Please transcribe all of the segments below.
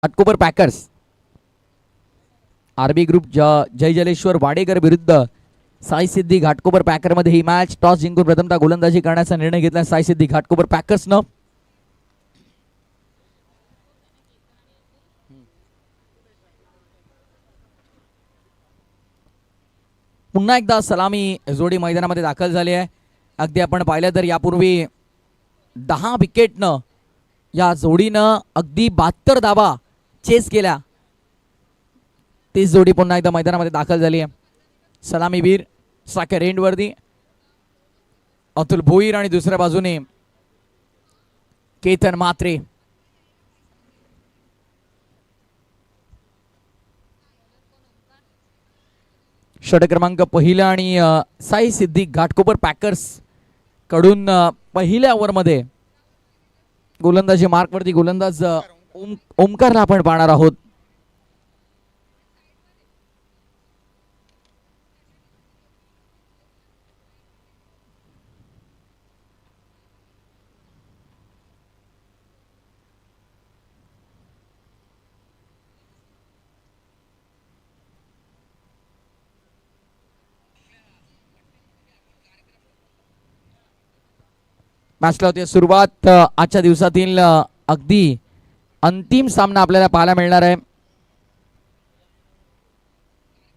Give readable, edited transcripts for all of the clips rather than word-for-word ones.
Ghatkopar packers, RB group जय जलेश्वर वाडेकर विरुद्ध साई सिद्धी Ghatkopar Packer मध्ये ही match. Toss जिंकून प्रथमतः गोलंदाजी करण्याचा निर्णय घेतला साई सिद्धी घाटकोपर पॅकर्सनं. पुन्हा एकदा सलामी जोडी मैदानामध्ये दाखल झाली आहे. अगदी आपण पाहिलं तर यापूर्वी 10 विकेटनं या जोडीनं अगदी 72 धावा चेस केल्या. तीच जोडी पुन्हा एकदा मैदानामध्ये दाखल झाली आहे. सलामीवीर साकर एंडवरती अतुल भोईर आणि दुसऱ्या बाजूने केतन म्हात्रे. षटक क्रमांक पहिला आणि साई सिद्धी घाटकोपर पॅकर्स कडून पहिल्या ओव्हरमध्ये गोलंदाजी मार्कवरती गोलंदाज ओमकारला आपण पाहणार आहोत. मॅचला होती सुरुवात. आजच्या दिवसातील अगदी अंतिम सामना आपल्याला पाहायला मिळणार आहे.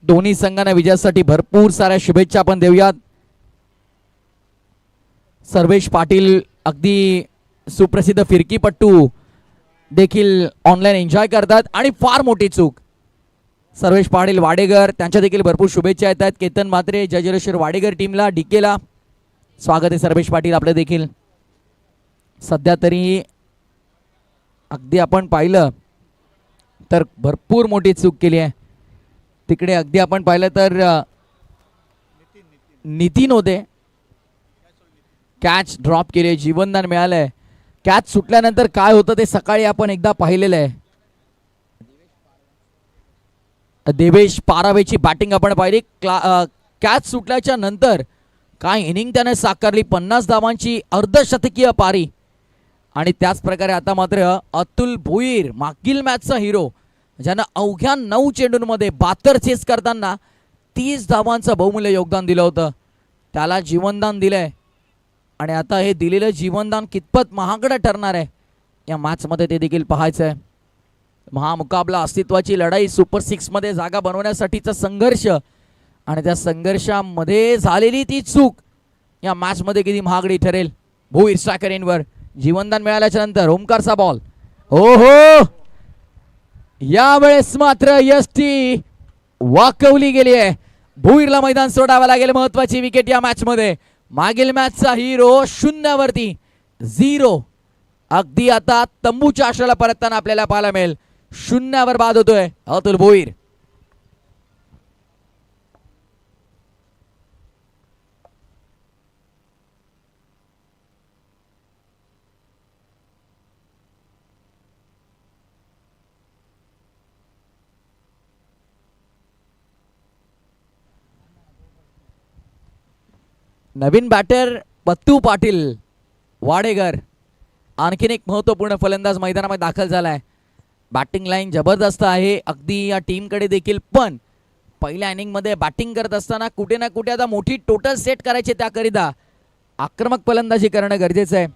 दोन्ही संघांना विजयासाठी भरपूर साऱ्या शुभेच्छा आपण देऊयात. सर्वेश पाटील अगदी सुप्रसिद्ध फिरकीपट्टू देखील ऑनलाईन एन्जॉय करतात आणि फार मोठी चूक. सर्वेश पाटील वाडेकर त्यांच्या देखील भरपूर शुभेच्छा येत आहेत. केतन म्हात्रे जय जलेश्वर वाडेकर टीमला डीकेला स्वागत आहे. सर्वेश पाटील आपले देखील सध्या तरी अगदी आपण पाहिलं तर भरपूर मोठी चूक केली आहे तिकडे. अगदी आपण पाहिलं तर नितीन होते, कॅच ड्रॉप केली, जीवनदान मिळालंय. कॅच सुटल्यानंतर काय होतं ते सकाळी आपण एकदा पाहिलेलं आहे. देवेश पारावेची बॅटिंग आपण पाहिली. कॅच सुटल्याच्या नंतर काय इनिंग त्याने साकारली. 50 धावांची अर्धशतकीय पारी. आणि त्याच प्रकारे आता मात्र अतुल भोईर मागील मॅचचा हिरो ज्यानं अवघ्या 9 चेंडूंमध्ये 72 चेस करताना 30 धावांचं बहुमूल्य योगदान दिलं होतं, त्याला जीवनदान दिलंय. आणि आता हे दिलेलं जीवनदान कितपत महागडं ठरणार आहे या मॅचमध्ये ते देखील पाहायचं आहे. महामुकाबला, अस्तित्वाची लढाई, सुपर 6 मध्ये जागा बनवण्यासाठीचा संघर्ष आणि त्या संघर्षामध्ये झालेली ती चूक या मॅचमध्ये किती महागडी ठरेल. भोईर स्ट्रायकर एंडवर जीवनदान मिळाल्याच्या नंतर ओमकारचा बॉल. ओहो, यावेळेस मात्र यष्टी वाकवली गेली आहे. भोईरला मैदान सोडावं लागेल. महत्वाची विकेट या मॅच मध्ये. मागील मॅचचा हिरो 0 वरती 0. अगदी आता तंबूच्या आश्रयाला परतताना आपल्याला पाहायला मिळेल. 0 वर बाद होतोय अतुल भोईर. नवीन बॅटर पत्तू पाटील वाडेकर आणखीन एक महत्त्वपूर्ण फलंदाज मैदानामध्ये दाखल झालाय. बॅटिंग लाईन जबरदस्त आहे अगदी या टीमकडे देखील. पण पहिल्या इनिंगमध्ये बॅटिंग करत असताना कुठे ना कुठे आता मोठी टोटल सेट करायची, त्याकरिता आक्रमक फलंदाजी करणं गरजेचं आहे.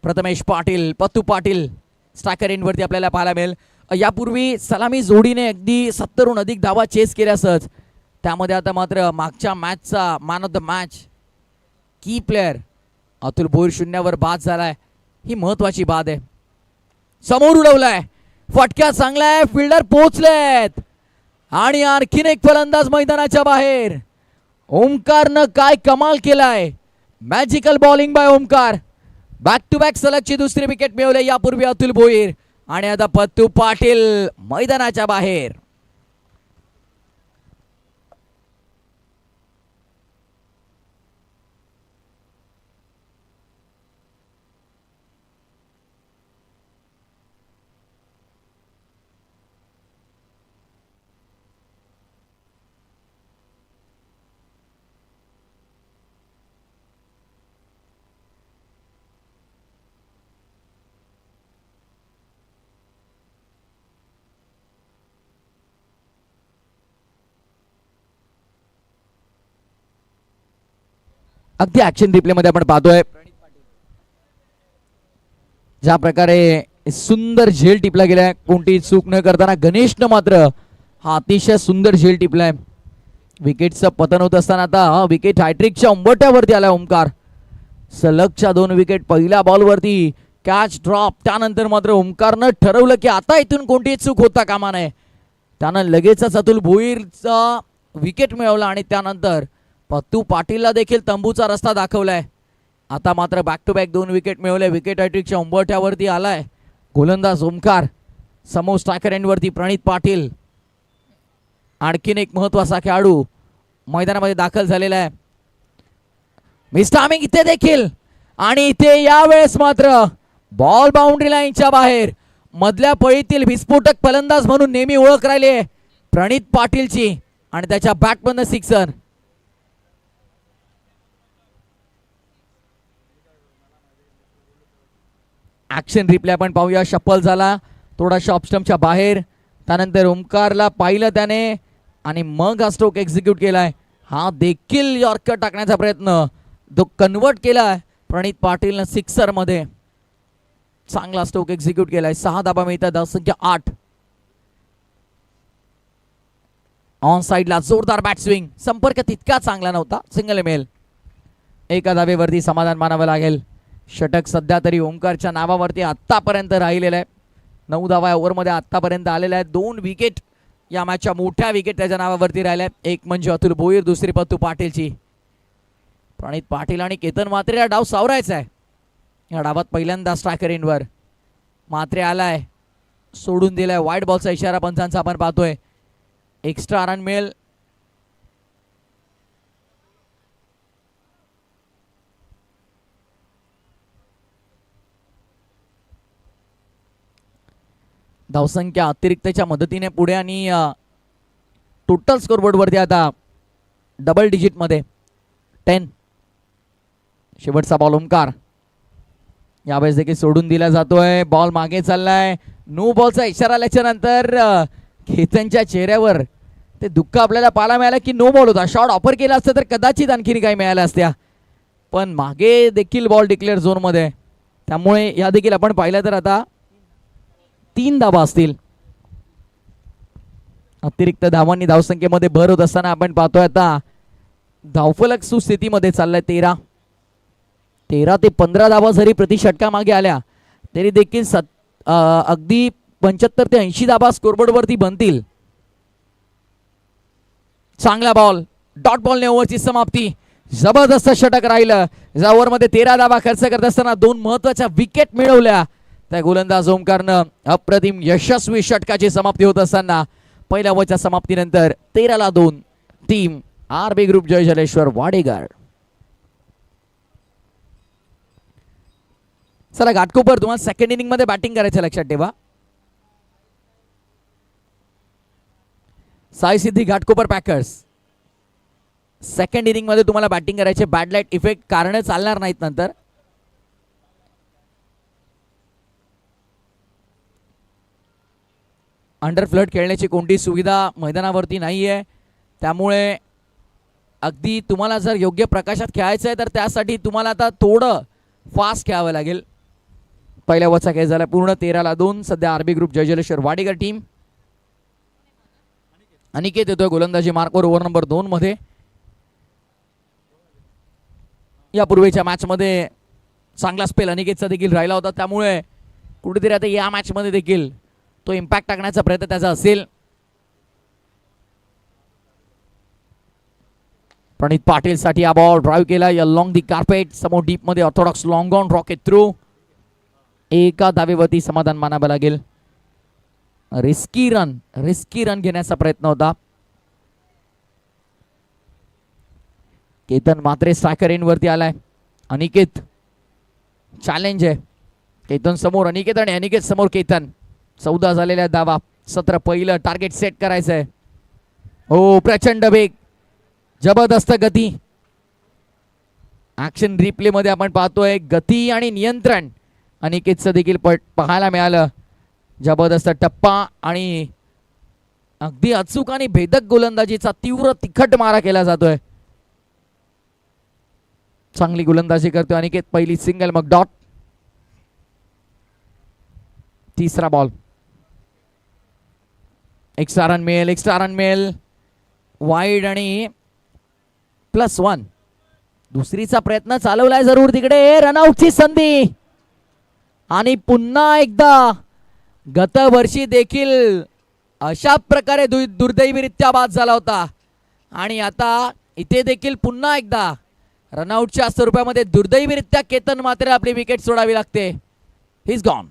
प्रथमेश पाटील, पत्तू पाटील स्ट्रायकर एंडवरती आपल्याला पाहायला मिळेल. यापूर्वी सलामी जोडीने अगदी 70हून अधिक धावा चेस केल्या सहज. त्यामध्ये आता मात्र मागच्या मॅचचा मॅन ऑफ द मॅच की प्लेअर अतुल भोईर 0 वर बाद झालाय. ही महत्वाची बात आहे. समोर उडवलाय, फटका चांगलाय, फिल्डर पोहोचलेत आणि आणखीन एक फलंदाज मैदानाच्या बाहेर. ओमकारनं काय कमाल केलाय. Magical bowling by Omkar. Back to back सलगची दुसरी विकेट मिळवली यापूर्वी अतुल भोईर. आणि आता पत्तू पाटील मैदानाच्या बाहेर. अगदी ऍक्शन रिप्ले मध्ये आपण पाहतोय ज्या प्रकारे सुंदर झेल टिपला गेलाय, कोणती चूक न करताना गणेशनं मात्र हा अतिशय सुंदर झेल टिपलाय. विकेटचं पतन होत असताना आता विकेट हायट्रिकच्या उंबरठ्यावरती आलाय ओमकार. सलगच्या 2 विकेट, पहिल्या बॉलवरती कॅच ड्रॉप, त्यानंतर मात्र ओमकारनं ठरवलं की आता इथून कोणतीही चूक होता कामा नये. त्यानं लगेचच अतुल भोईरचा विकेट मिळवला आणि त्यानंतर पत्तू पाटीलला देखील तंबूचा रस्ता दाखवलाय. आता मात्र बॅक टू बॅक 2 विकेट मिळवले. विकेट हॅट्रिकच्या उंबरठ्यावरती आलाय गोलंदाज ओमकार. समोर स्ट्रायकर एंडवरती प्रणित पाटील. आणखीन एक महत्वाचा खेळाडू मैदानामध्ये दाखल झालेला आहे, मिस्टर टायमिंग इथे देखील. आणि इथे यावेळेस मात्र बॉल बाउंड्री लाईनच्या बाहेर. मधल्या फळीतील विस्फोटक फलंदाज म्हणून नेहमी ओळख राहिली आहे प्रणित पाटीलची आणि त्याच्या बॅटमधनं सिक्सर. ऍक्शन रिप्ले आपण पाहूया. शफल झाला थोडाशा ऑफस्टम्पच्या बाहेर, त्यानंतर ओमकारला पाहिलं त्याने आणि मग हा स्ट्रोक एक्झिक्यूट केलाय. हा देखील यॉर्कर टाकण्याचा प्रयत्न तो कन्वर्ट केलाय प्रणित पाटीलनं सिक्सर मध्ये. चांगला स्ट्रोक एक्झिक्यूट केलाय. 6 धाबा मिळतात, धावसंख्या 8. ऑन साइडला जोरदार बॅट स्विंग, संपर्क तितका चांगला नव्हता, सिंगल मेल. एका धाबेवरती समाधान मानावं लागेल. षटक सध्या तरी ओमकारच्या नावावरती आतापर्यंत राहिलेलं आहे. 9 धावा ओव्हरमध्ये आतापर्यंत आलेल्या आहेत. 2 विकेट या मॅचच्या मोठ्या विकेट त्याच्या नावावरती राहिल्या. एक म्हणजे अतुल भोईर, दुसरी पत्तू पाटीलची. प्रणित पाटील आणि केतन मात्रेला डाव सावरायचा आहे. या डावात पहिल्यांदा स्ट्रायकर एंडवर मात्रे आलाय, सोडून दिलाय. वाईट बॉलचा इशारा पंचांचा आपण पाहतोय. एक्स्ट्रा रन मिळेल. धावसंख्या अतिरिक्तच्या मदतीने पुढे आणि टोटल स्कोरबोर्ड वरती आता डबल डिजिट मध्ये 10. शेवटचा बॉल ओमकार यावेळेस देखील सोडून दिला जातोय. बॉल मागे चाललाय. नो बॉलचा इशारा आल्याच्या नंतर केतनच्या चेहऱ्यावर ते दुःख आपल्याला पाहायला मिळालं की नो बॉल होता. शॉट ऑफर केला असतं तर कदाचित आणखीन काही मिळाल्या असत्या, पण मागे देखील बॉल डिक्लेअर झोन मध्ये, त्यामुळे या देखील आपण पाहिलं तर आता 3 धावा असतील. अतिरिक्त धावांनी धावसंख्येमध्ये भर होत असताना आपण पाहतोय आता धावफलक सुस्थितीमध्ये चाललाय. 13 ते 15 धावा जरी प्रति षटका मागे आल्या तरी देखील अगदी 75 ते 80 धावा स्कोरबोर्ड वरती बनतील. चांगला बॉल, डॉट बॉलने ओव्हरची समाप्ती. जबरदस्त षटक राहिलं. या ओव्हरमध्ये 13 धावा खर्च करत असताना 2 महत्वाच्या विकेट मिळवल्या. त्या गोलंदाज ओमकारनं अप्रतिम यशस्वी षटकाची समाप्ती होत असताना पहिल्या ओव्हरच्या समाप्तीनंतर 13-2 टीम आरबी ग्रुप जय जलेश्वर वाडेगाड. चला घाटकोपर, तुम्हाला सेकंड इनिंग मध्ये बॅटिंग करायचं लक्षात ठेवा. साई सिद्धी घाटकोपर पॅकर्स. सेकंड इनिंग मध्ये तुम्हाला बॅटिंग करायचे. बॅड लाईट इफेक्ट कारण चालणार नाहीत नंतर. अंडर फ्लड खेळण्याची कोणती सुविधा मैदानावरती नाही आहे, त्यामुळे अगदी तुम्हाला जर योग्य प्रकाशात खेळायचं आहे तर त्यासाठी तुम्हाला आता थोडं फास्ट खेळावं लागेल. पहिल्या ओव्हरचा खेळ झाला पूर्ण. 13-2 सध्या आरबी ग्रुप जय जलेश्वर वाडेकर टीम. अनिकेत येतोय गोलंदाजी मार्कवर ओव्हर नंबर 2 मध्ये. यापूर्वीच्या मॅच मध्ये चांगला स्पेल अनिकेतचा देखील राहिला होता, त्यामुळे कुठेतरी आता या मॅच मध्ये देखील तो इम्पॅक्ट टाकण्याचा प्रयत्न त्याचा असेल. प्रणित पाटील साठी हा बॉल ड्राईव्ह केला अलॉंग दी कार्पेट. समोर डीप मध्ये Orthodox long on rocket through. एका धावेवरती समाधान मानावं लागेल. रिस्की रन घेण्याचा प्रयत्न होता. केतन मात्रे स्ट्रायकर एंड वरती आलाय. अनिकेत चॅलेंज आहे. केतन समोर अनिकेत आणि अनिकेत समोर केतन. 14 झालेल्या धावा. 17 पहिलं टार्गेट सेट करायचंय. हो, प्रचंड वेग, जबरदस्त गती. ऍक्शन रिप्ले मध्ये आपण पाहतोय गती आणि नियंत्रण अनिकेतचं देखील पाहायला मिळालं. जबरदस्त टप्पा आणि अगदी अचूक आणि भेदक गोलंदाजीचा तीव्र तिखट मारा केला जातोय. चांगली गोलंदाजी करतोय अनिकेत. पहिली सिंगल, मग डॉट. तिसरा बॉल. एक्स्ट्रा रन मिळेल, एक्स्ट्रा रन मिळेल. वाईड आणि +1. दुसरीचा प्रयत्न चालवलाय जरूर तिकडे. रनआउटची संधी आणि पुन्हा एकदा गतवर्षी देखील अशा प्रकारे दुर्दैवीरित्या बाद झाला होता आणि आता इथे देखील पुन्हा एकदा रनआउटच्या स्वरूपामध्ये दुर्दैवीरित्या केतन मात्र आपली विकेट सोडावी लागते. He is gone.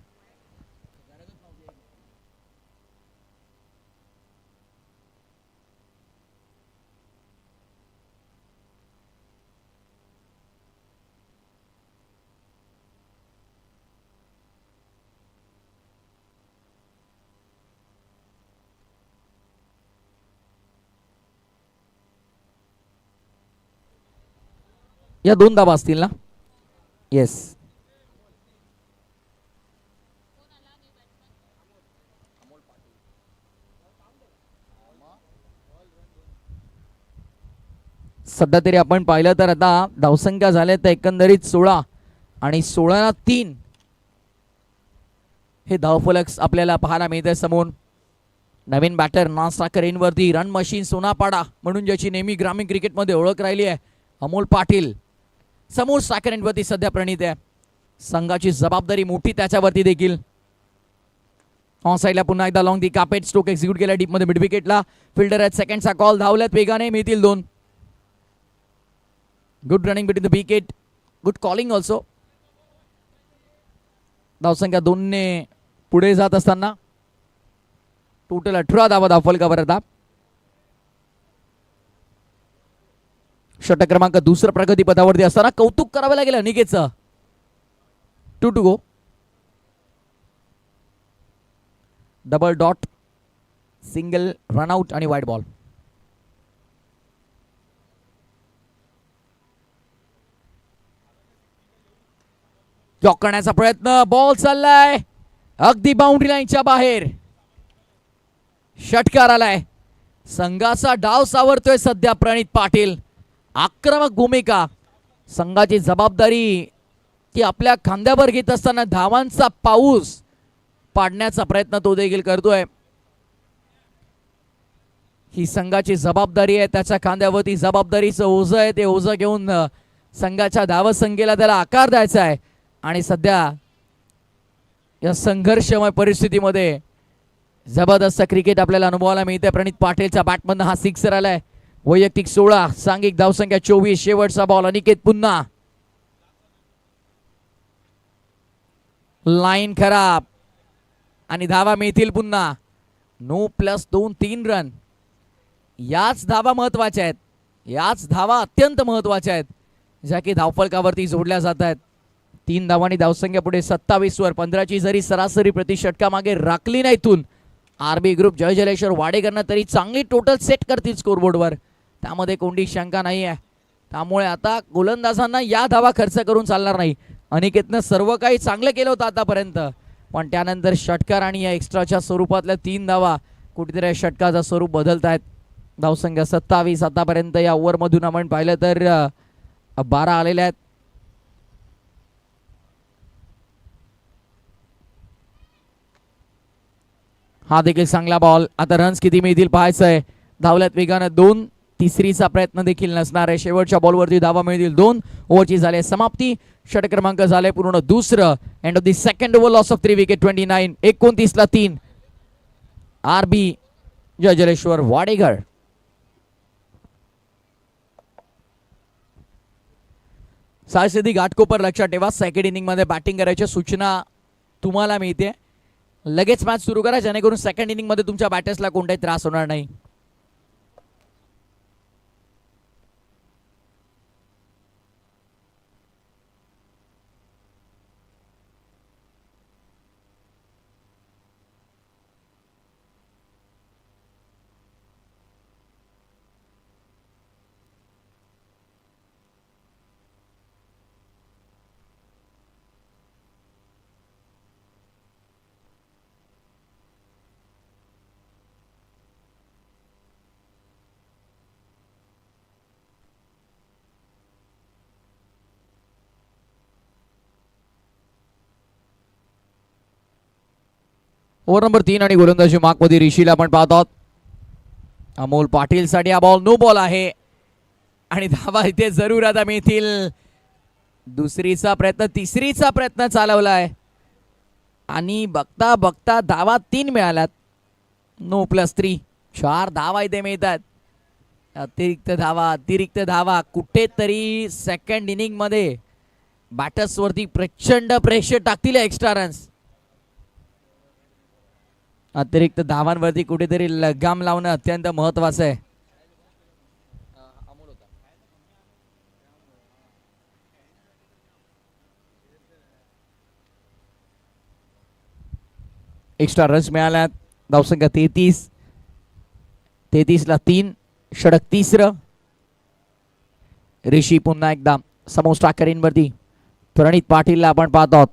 या 2 धावा असतील ना? येस. सध्या तरी आपण पाहिलं तर आता धावसंख्या झाल्या तर एकंदरीत 16 आणि 16-3 हे धावफलक आपल्याला पाहायला मिळते समोर. नवीन बॅटर नासराकर इनवरती रन मशीन सोनापाडा म्हणून ज्याची नेहमी ग्रामीण क्रिकेटमध्ये ओळख राहिली आहे, अमोल पाटील समोर स्ट्रायकर एंडवरती सध्या प्रणित आहे. संघाची जबाबदारी मोठी त्याच्यावरती देखील. ऑन साईडला पुन्हा एकदा लॉंग दी कापेट स्ट्रोक एक्झिक्यूट केला डीप मध्ये मिड विकेटला. फिल्डर आहेत, सेकंडचा कॉल. धावल्यात वेगाने, मिळतील 2. Good running between the wicket, good calling also. धावसंख्या 2 ने पुढे जात असताना टोटल 18 धावा धावफलकावर आता. षटक क्रमांक 2 प्रगती पदावरती असताना कौतुक करावं लागेल अनिकेतचं. 2 to go. Double dot, single, run out आणि वाईड बॉल. चॉक करण्याचा प्रयत्न, बॉल चाललाय अगदी बाउंड्री लाईनच्या बाहेर. षटकार आलाय. संघाचा डाव सावरतोय सध्या प्रणित पाटील. आक्रमक भूमिका, संघाची जबाबदारी ती आपल्या खांद्यावर घेत असताना धावांचा पाऊस पाडण्याचा प्रयत्न तो देखील करतोय. ही संघाची जबाबदारी आहे, त्याच्या खांद्यावरती जबाबदारीचं ओझं आहे. ते ओझं घेऊन संघाच्या धावसंख्येला त्याला आकार द्यायचा आहे आणि सध्या या संघर्षमय परिस्थितीमध्ये जबरदस्त क्रिकेट आपल्याला अनुभवायला मिळते. प्रणित पाटीलच्या बॅटमधनं हा सिक्सर आलाय. वैयक्तिक 16, सांघिक धावसंख्या 24. शेवटचा बॉल. अनिकेत पुन्हा. लाईन खराब आणि धावा मिळतील पुन्हा. 9+2 3 रन. याच धावा महत्वाच्या आहेत, याच धावा अत्यंत महत्वाच्या आहेत ज्या की धावफलकावरती जोडल्या जात आहेत. 3 धावांनी धावसंख्या पुढे 27 वर. 15ची जरी सरासरी प्रति षटकामागे राखली नाही इथून आरबी ग्रुप जयजलेश्वर वाडेकरनं तरी चांगली टोटल सेट करतील स्कोरबोर्डवर, त्यामध्ये कोणती शंका नाही आहे. त्यामुळे आता गोलंदाजांना या धावा खर्च करून चालणार नाही. अनिकेतनं सर्व काही चांगलं केलं होतं आतापर्यंत, पण त्यानंतर षटकार आणि या एक्स्ट्राच्या स्वरूपातल्या 3 धावा कुठेतरी षटकाचं स्वरूप बदलत आहेत. धावसंख्या 27 आतापर्यंत या ओव्हरमधून आपण पाहिलं तर 12 आलेल्या आहेत. हा देखील चांगला बॉल. आता रन्स किती मिळतील पाहायचं आहे. धावल्यात वेगानं 2. तिसरीचा प्रयत्न देखील नसणार आहे. शेवटच्या बॉलवरती धावा मिळतील 2. ओव्हरची झाली समाप्ती. षटक क्रमांक झाले पूर्ण 2. End of the second over. Loss of 3 wicket. 29 29ला 3. आरबी जयजलेश्वर वाडेकर. सायसिदी घाटकोपर लक्षात ठेवा. सेकंड इनिंग मध्ये बॅटिंग करायच्या सूचना तुम्हाला मिळते. लगेच मॅच सुरू करा जेणेकरून सेकंड इनिंग मध्ये तुमच्या बॅटर्सला कोणताही त्रास होणार नाही. ओव्हर नंबर 3 आणि गोलंदाजी मार्कमध्ये ऋषीला आपण पाहत आहोत. अमोल पाटील साठी हा बॉल नो बॉल आहे आणि धावा इथे जरूर आता मिळतील. दुसरीचा प्रयत्न तिसरीचा प्रयत्न चालवलाय आणि बघता बघता धावा 3 मिळाल्यात. 9+3 4 धावा इथे मिळतात. अतिरिक्त धावा कुठेतरी सेकंड इनिंग मध्ये बॅटर्स वरती प्रचंड प्रेशर टाकतील एक्स्ट्रा रन्स. अतिरिक्त धावांवरती कुठेतरी लगाम लावणं अत्यंत महत्वाचं आहे. एक्स्ट्रा रन्स मिळाल्यात. धावसंख्या 33 ला 3 षटक तिसरं. ऋषी पुन्हा एकदा समोर स्ट्रायकरींवरती प्रणित पाटीलला आपण पाहत आहोत.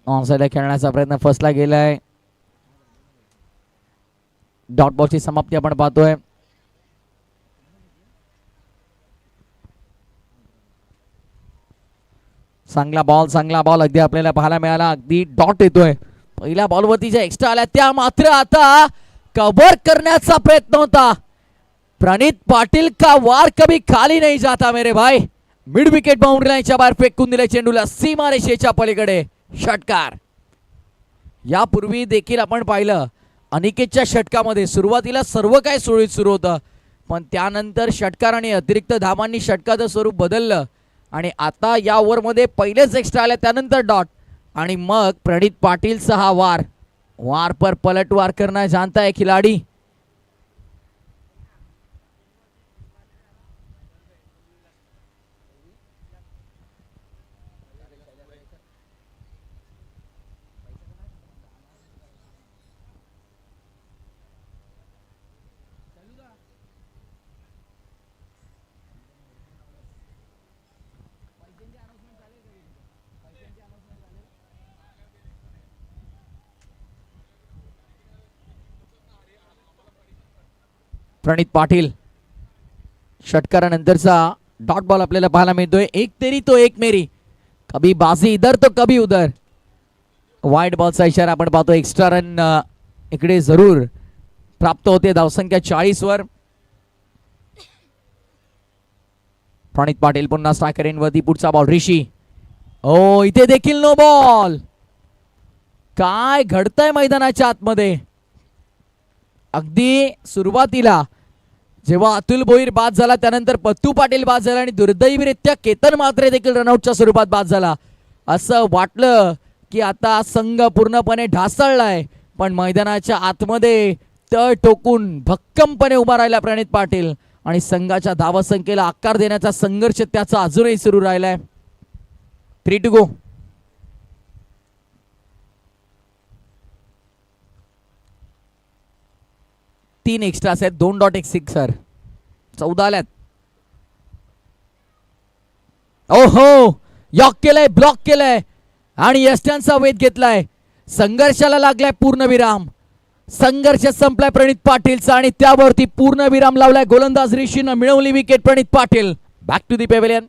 ऑनसाइडला खेळण्याचा प्रयत्न फसला गेलाय. डॉट बॉलची समाप्ती आपण पाहतोय. चांगला बॉल अगदी आपल्याला पाहायला मिळाला. अगदी डॉट येतोय. पहिल्या बॉलवरती ज्या एक्स्ट्रा आल्या त्या मात्र आता कव्हर करण्याचा प्रयत्न होता. प्रणित पाटील का वार कभी खाली नहीं जाता मेरे भाई. मिड विकेट बाउंड्री लाईनच्या बाहेर फेकून दिले चेंडूला सीमारेषेच्या पलीकडे. षटकार. यापूर्वी देखील आपण पाहिलं अनिकेतच्या षटकामध्ये सुरुवातीला सर्व काही सुरळीत सुरू होतं, पण त्यानंतर षटकार आणि अतिरिक्त धावांनी षटकाचं स्वरूप बदललं आणि आता या ओव्हरमध्ये पहिलेच एक्स्ट्रा आले त्यानंतर डॉट आणि मग प्रणित पाटीलचा हा वार पर पलटवार करना जानता है खिलाड़ी. प्रणित पाटील षटकारानंतरचा डॉट बॉल आपल्याला पाहायला मिळतोय. एक तेरी तो एक मेरी, कभी बाजी इधर तो कभी उधर. वाईड बॉलचा इशारा आपण पाहतो. एक्स्ट्रा रन इकडे जरूर प्राप्त होते. धावसंख्या 40 वर. प्रणित पाटील पुन्हा स्ट्रायकरेनवरती. पुढचा बॉल ऋषी. ओ इथे देखील नो बॉल. काय घडतंय मैदानाच्या आतमध्ये. अगदी सुरुवातीला जेव्हा अतुल भोईर बाद झाला त्यानंतर पत्तू पाटील बाद झाला आणि दुर्दैवीरित्या केतन म्हात्रे देखील रनआउटच्या स्वरूपात बाद झाला. असं वाटलं की आता संघ पूर्णपणे ढासळलाय, पण मैदानाच्या आतमध्ये तळ टोकून भक्कमपणे उभा राहिला प्रणित पाटील आणि संघाच्या धावसंख्येला आकार देण्याचा संघर्ष त्याचा अजूनही सुरू राहिलाय. 3 to go. तीन एक्स्ट्रास आहेत. 2 डॉट 1 सिक्सर. 14 आल्यात. ओहो यॉक केलंय, ब्लॉक केलंय आणि यष्ट्यांचा वेध घेतलाय. संघर्षाला लागलाय पूर्णविराम. संघर्ष संपलाय प्रणित पाटीलचा आणि त्यावरती पूर्णविराम लावलाय गोलंदाज ऋषीनं. मिळवली wicket Pranit Patil. Back to the pavilion.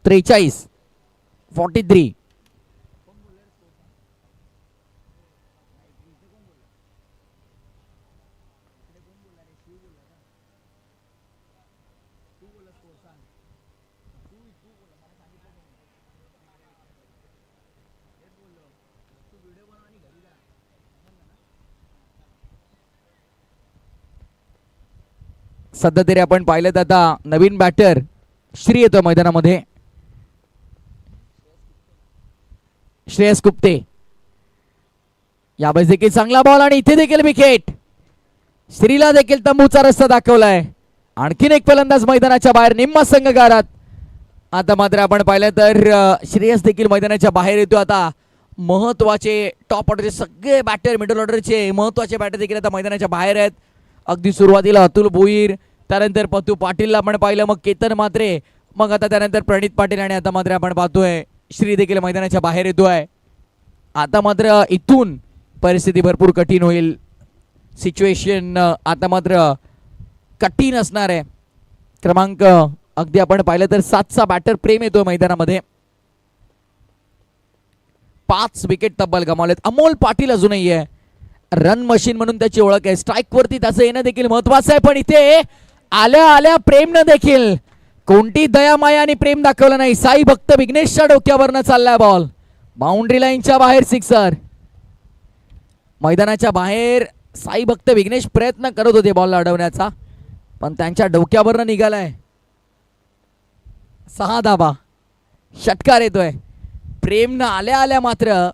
त्रेचाळीस 43. सध्या तरी आपण पाहिलं तर आता नवीन बॅटर श्री येतो मैदानामध्ये. श्रेयस गुप्ते. यावेळेस देखील चांगला बॉल आणि इथे देखील विकेट. श्रीला देखील तंबूचा रस्ता दाखवलाय. आणखीन एक फलंदाज मैदानाच्या बाहेर निम्मा संघकारात. आता मात्र आपण पाहिलं तर श्रेयस देखील मैदानाच्या बाहेर येतो. आता महत्वाचे टॉप ऑर्डरचे सगळे बॅटर, मिडल ऑर्डरचे महत्वाचे बॅटर देखील आता मैदानाच्या बाहेर आहेत. अगदी सुरुवातीला अतुल भोईर, त्यानंतर पतू पाटीलला आपण पाहिलं, मग केतन म्हात्रे, मग आता त्यानंतर प्रणित पाटील आणि आता मात्र आपण पाहतोय श्री देखील मैदानाच्या बाहेर येतोय. आता मात्र इथून परिस्थिती भरपूर कठीण होईल. सिच्युएशन आता मात्र कठीण असणार आहे. क्रमांक अगदी आपण पाहिलं तर 7चा बॅटर प्रेम येतोय मैदानामध्ये. 5 विकेट तब्बल गमावलेत. अमोल पाटील अजूनही आहे. रन मशीन म्हणून त्याची ओळख आहे. स्ट्राईक वरती त्याचं येणं देखील महत्वाचं आहे. पण इथे आल्या आल्या प्रेमनं देखील कोणती दयामाया आणि प्रेम दाखवलं नाही. साई भक्त विघ्नेशच्या डोक्यावरनं चाललाय बॉल. बाउंड्री लाईनच्या बाहेर सिक्सर. मैदानाच्या बाहेर साई भक्त विघ्नेश प्रयत्न करत होते बॉलला अडवण्याचा, पण त्यांच्या डोक्यावरनं निघालाय. 6 धाबा. षटकार येतोय. प्रेमनं आल्या आल्या मात्र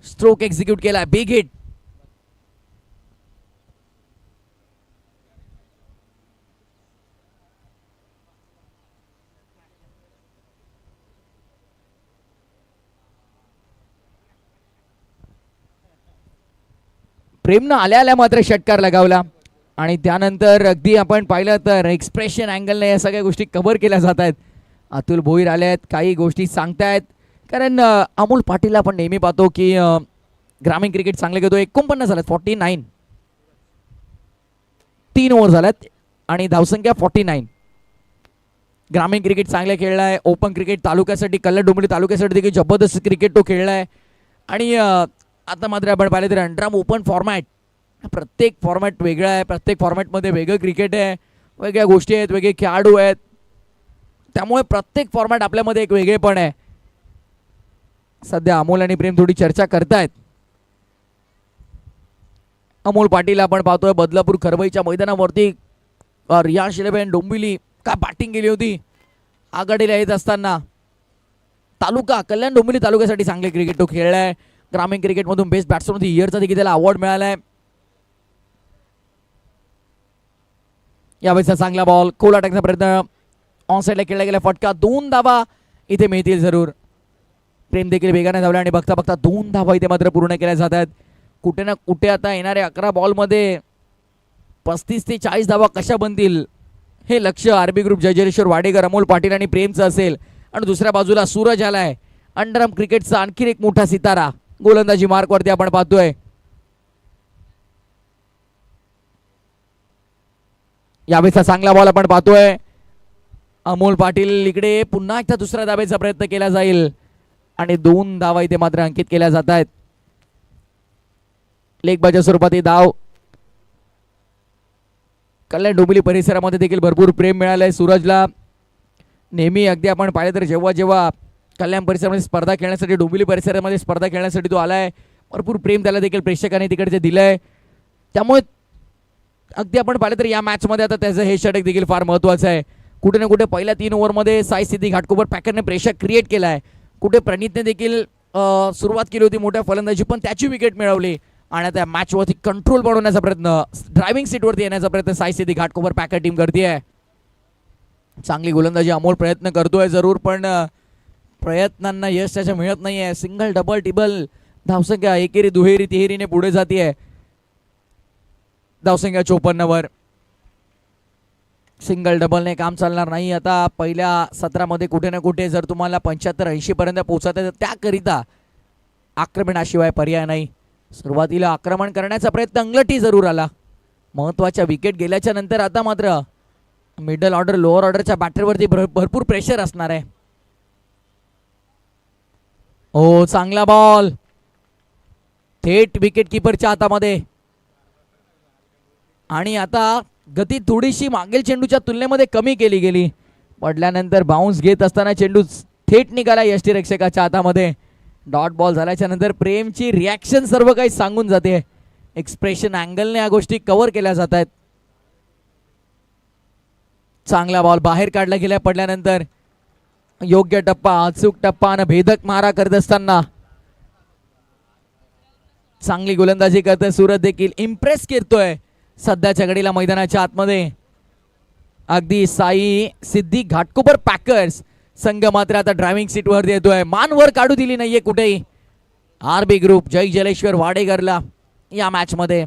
स्ट्रोक एक्झिक्यूट केलाय. Big hit. प्रेमनं आल्या आल्या मात्र षटकार लगावला. आणि त्यानंतर अगदी आपण पाहिलं तर एक्सप्रेशन अँगलने या सगळ्या गोष्टी कव्हर केल्या जात आहेत. अतुल भोईर आले आहेत, काही गोष्टी सांगतायत. कारण अमोल पाटीलला आपण नेहमी पाहतो की ग्रामीण क्रिकेट चांगले घेतो. 49 झाल्यात, 49. 3 ओव्हर झाल्यात आणि धावसंख्या 49. ग्रामीण क्रिकेट चांगलं खेळलाय. ओपन क्रिकेट तालुक्यासाठी, कल्याण डोंबिवली तालुक्यासाठी देखील जबरदस्त क्रिकेट तो खेळलाय. आणि आता मात्र आपण पाहिलं तर अंडरआर्म ओपन फॉर्मॅट, प्रत्येक फॉर्मॅट वेगळा आहे. प्रत्येक फॉर्मॅटमध्ये वेगळं क्रिकेट आहे, वेगळ्या गोष्टी आहेत, वेगळे खेळाडू आहेत. त्यामुळे प्रत्येक फॉर्मॅट आपल्यामध्ये एक वेगळेपण आहे. सध्या अमोल आणि प्रेम थोडी चर्चा करतायत. अमोल पाटील आपण पाहतोय बदलापूर खरबईच्या मैदानावरती रियाश 11 डोंबिवली काय बॅटिंग केली होती. आघाडीला येत असताना तालुका, कल्याण डोंबिवली तालुक्यासाठी चांगले क्रिकेट तो खेळलाय. ग्रामीण क्रिकेटमधून बेस्ट बॅट्समन ऑफ द इयरचा देखील त्याला अवॉर्ड मिळालाय. यावेळेचा चांगला बॉल, खोल अटॅकचा प्रयत्न, ऑन साईडला खेळला गेला फटका. 2 धावा इथे मिळतील जरूर. प्रेम देखील वेगाने धावला आणि बघता बघता 2 धावा इथे मात्र पूर्ण केल्या जात आहेत. कुठे ना कुठे आता येणाऱ्या 11 बॉलमध्ये 35 ते 40 धावा कशा बनतील हे लक्ष आरबी ग्रुप, जयजलेश्वर वाडेकर, अमोल पाटील आणि प्रेमचं असेल. आणि दुसऱ्या बाजूला सूरज आलाय, अंडरआर्म क्रिकेटचा आणखी एक मोठा सितारा. गोलंदाजी मार्कवरती आपण पाहतोय. यावेळेचा चांगला बॉल आपण पाहतोय. अमोल पाटील इकडे पुन्हा एकदा दुसऱ्या धावेचा प्रयत्न केला जाईल आणि 2 धावा इथे मात्र अंकित केल्या जात आहेत. लेगबाच्या स्वरूपात ही धाव. कल्याण डोंबिवली परिसरामध्ये देखील भरपूर प्रेम मिळालंय सूरजला. नेहमी अगदी आपण पाहिलं तर जेव्हा जेव्हा कल्याण परिसरामध्ये स्पर्धा खेळण्यासाठी, डोंबिवली परिसरामध्ये स्पर्धा खेळण्यासाठी तो आलाय, भरपूर प्रेम त्याला देखील प्रेक्षकांनी तिकडचे दिलंय. त्यामुळे अगदी आपण पाहिलं तर या मॅचमध्ये आता त्याचं हे षटक देखील फार महत्त्वाचं आहे. कुठे ना कुठे पहिल्या 3 ओव्हरमध्ये साई सिद्धी घाटकोपर पॅकरने प्रेशर क्रिएट केला आहे. कुठे प्रणितने देखील सुरुवात केली होती मोठ्या फलंदाजी, पण त्याची विकेट मिळवली. आणि आता मॅचवरती कंट्रोल बनवण्याचा प्रयत्न, ड्रायव्हिंग सीटवरती येण्याचा प्रयत्न साई सिद्धी घाटकोपर पॅकर टीम करते. चांगली गोलंदाजी अमोल प्रयत्न करतोय जरूर, पण प्रयत्नांना यश त्याच्या मिळत नाही आहे. सिंगल, डबल, टिबल धावसंख्या एकेरी, दुहेरी, तिहेरीने पुढे जाते. धावसंख्या 54 वर. सिंगल डबलने काम चालणार नाही. आता पहिल्या सत्रामध्ये कुठे ना कुठे जर तुम्हाला 75-80 पर्यंत पोहोचत आहे तर त्याकरिता आक्रमणाशिवाय पर्याय नाही. सुरुवातीला आक्रमण करण्याचा प्रयत्न अंगलटी जरूर आला. महत्त्वाच्या विकेट गेल्याच्या नंतर आता मात्र मिडल ऑर्डर, लोअर ऑर्डरच्या बॅटरवरती भरपूर प्रेशर असणार आहे. हो, चांगला बॉल थेट विकेट किपरच्या हातामध्ये. आणि आता गती थोडीशी मागील चेंडूच्या तुलनेमध्ये कमी केली गेली. पडल्यानंतर बाउन्स घेत असताना चेंडू थेट निघाला यष्टीरक्षकाच्या हातामध्ये. डॉट बॉल झाल्याच्या नंतर प्रेमची रिॲक्शन सर्व काही सांगून जाते. एक्सप्रेशन अँगलने या गोष्टी कव्हर केल्या जात आहेत. चांगला बॉल बाहेर काढला गेला पडल्यानंतर. योग्य टप्पा, अचूक टप्पा आणि भेदक मारा करत असताना चांगली गोलंदाजी करतोय सूरज देखील इम्प्रेस करतोय सध्याच्या घडीला मैदानाच्या आतमध्ये. अगदी साई सिद्धी घाटकोपर पॅकर्स संघ मात्र आता ड्रायव्हिंग सीट वर येतोय. मान वर काढू दिली नाहीये कुठेही आरबी ग्रुप जय जलेश्वर वाडेकरला या मॅच मध्ये.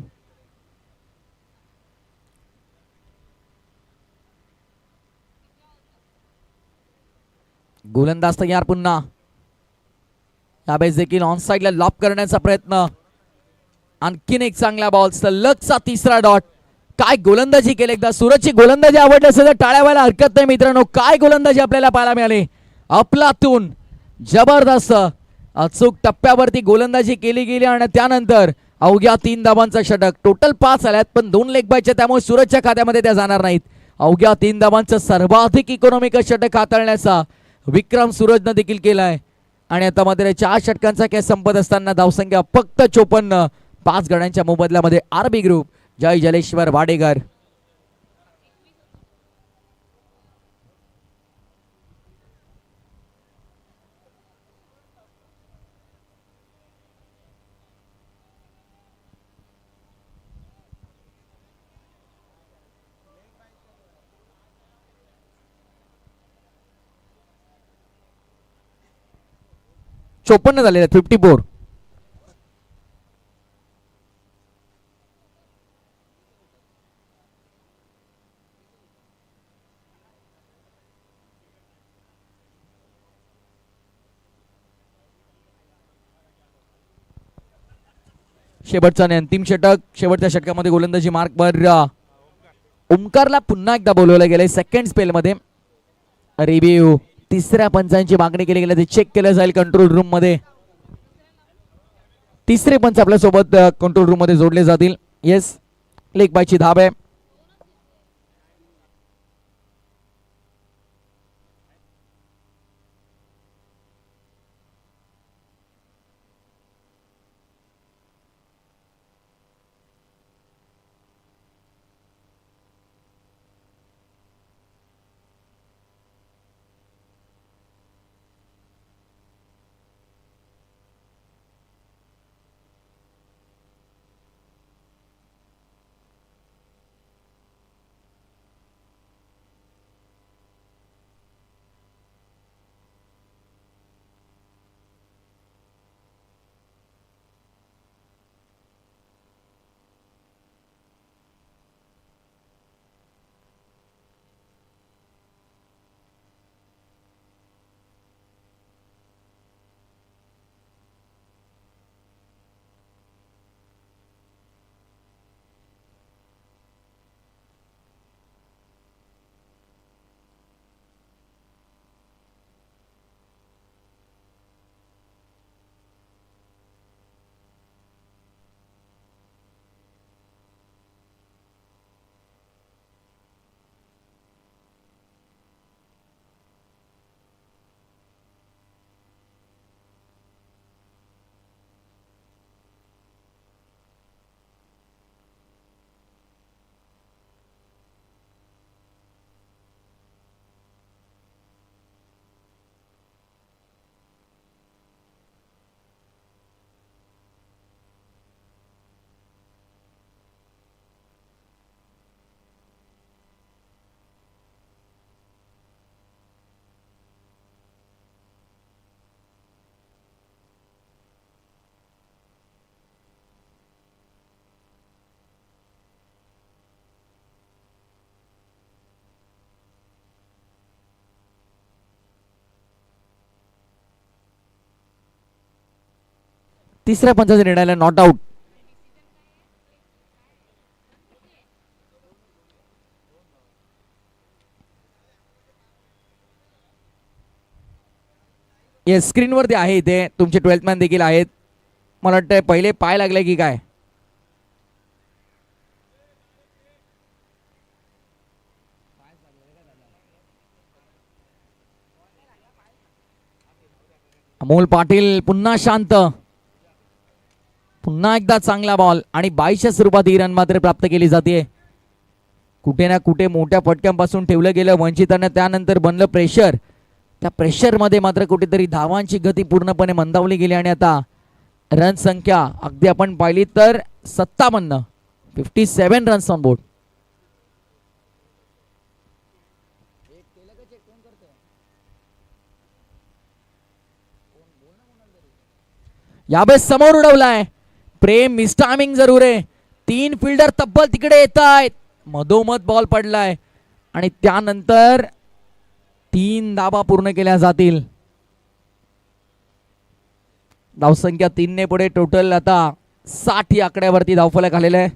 गोलंदाज तयार पुन्हा. यावेळेस देखील ऑन साइडला लॉप करण्याचा प्रयत्न. आणखीन एक चांगला बॉल. सलगचा तिसरा डॉट. काय गोलंदाजी केली एकदा. सूरजची गोलंदाजी आवडली असेल तर टाळ्या व्हायला हरकत नाही मित्रांनो. काय गोलंदाजी आपल्याला पाहायला मिळाली. अफलातून जबरदस्त अचूक टप्प्यावरती गोलंदाजी केली गेली आणि त्यानंतर अवघ्या 3 धावांचा षटक. टोटल 5 आल्यात पण 2 लेग बायच्या त्यामुळे सूरजच्या खात्यामध्ये त्या जाणार नाहीत. अवघ्या 3 धावांचं सर्वाधिक इकॉनॉमिक षटक हाताळण्याचा विक्रम सूरजनं देखील केलाय. आणि आता मात्र 4 षटकांचा खेळ संपत असताना धावसंख्या फक्त 54. 5 गड्यांच्या मोबदल्यामध्ये आरबी ग्रुप जय जलेश्वर वाडेकर. चोपन्न झालेले 54. शेवटचा आणि अंतिम षटक. शेवटच्या षटकामध्ये गोलंदाजी मार्कवर ओमकारला पुन्हा एकदा बोलवलं गेलंय सेकंड स्पेल मध्ये. रिव्ह्यू तिसऱ्या पंचांची मागणी केली गेली ते चेक केलं जाईल कंट्रोल रूम मध्ये. तिसरे पंच आपल्या सोबत कंट्रोल रूम मध्ये जोडले जातील. येस लेग बायची धाब आहे. तिसऱ्या पंचाच्या निर्णयाला नॉट आउट. येस स्क्रीनवरती आहे इथे तुमचे 12th मॅन देखील आहेत. मला वाटतं पहिले पाय लागले की काय. अमोल पाटील पुन्हा शांत. पुन्हा एकदा चांगला बॉल आणि 22च्या स्वरूपात ही रन मात्र प्राप्त केली जाते. कुठे ना कुठे मोठ्या फटक्यांपासून ठेवलं गेलं वंचितांना. त्यानंतर बनलं प्रेशर. त्या प्रेशरमध्ये मात्र कुठेतरी धावांची गती पूर्णपणे मंदावली गेली आणि आता रन संख्या अगदी आपण पाहिली तर 57 रन्स ऑन बोर्ड. यावेळेस समोर उडवलाय प्रेम. मिसटायमिंग जरूर आहे. 3 फिल्डर तब्बल तिकडे येत आहेत. मधोमध बॉल पडलाय आणि त्यानंतर 3 धावा पूर्ण केल्या जातील. धावसंख्या 3 ने पुढे. टोटल आता 60 या आकड्यावरती धावफलक आलेलं आहे.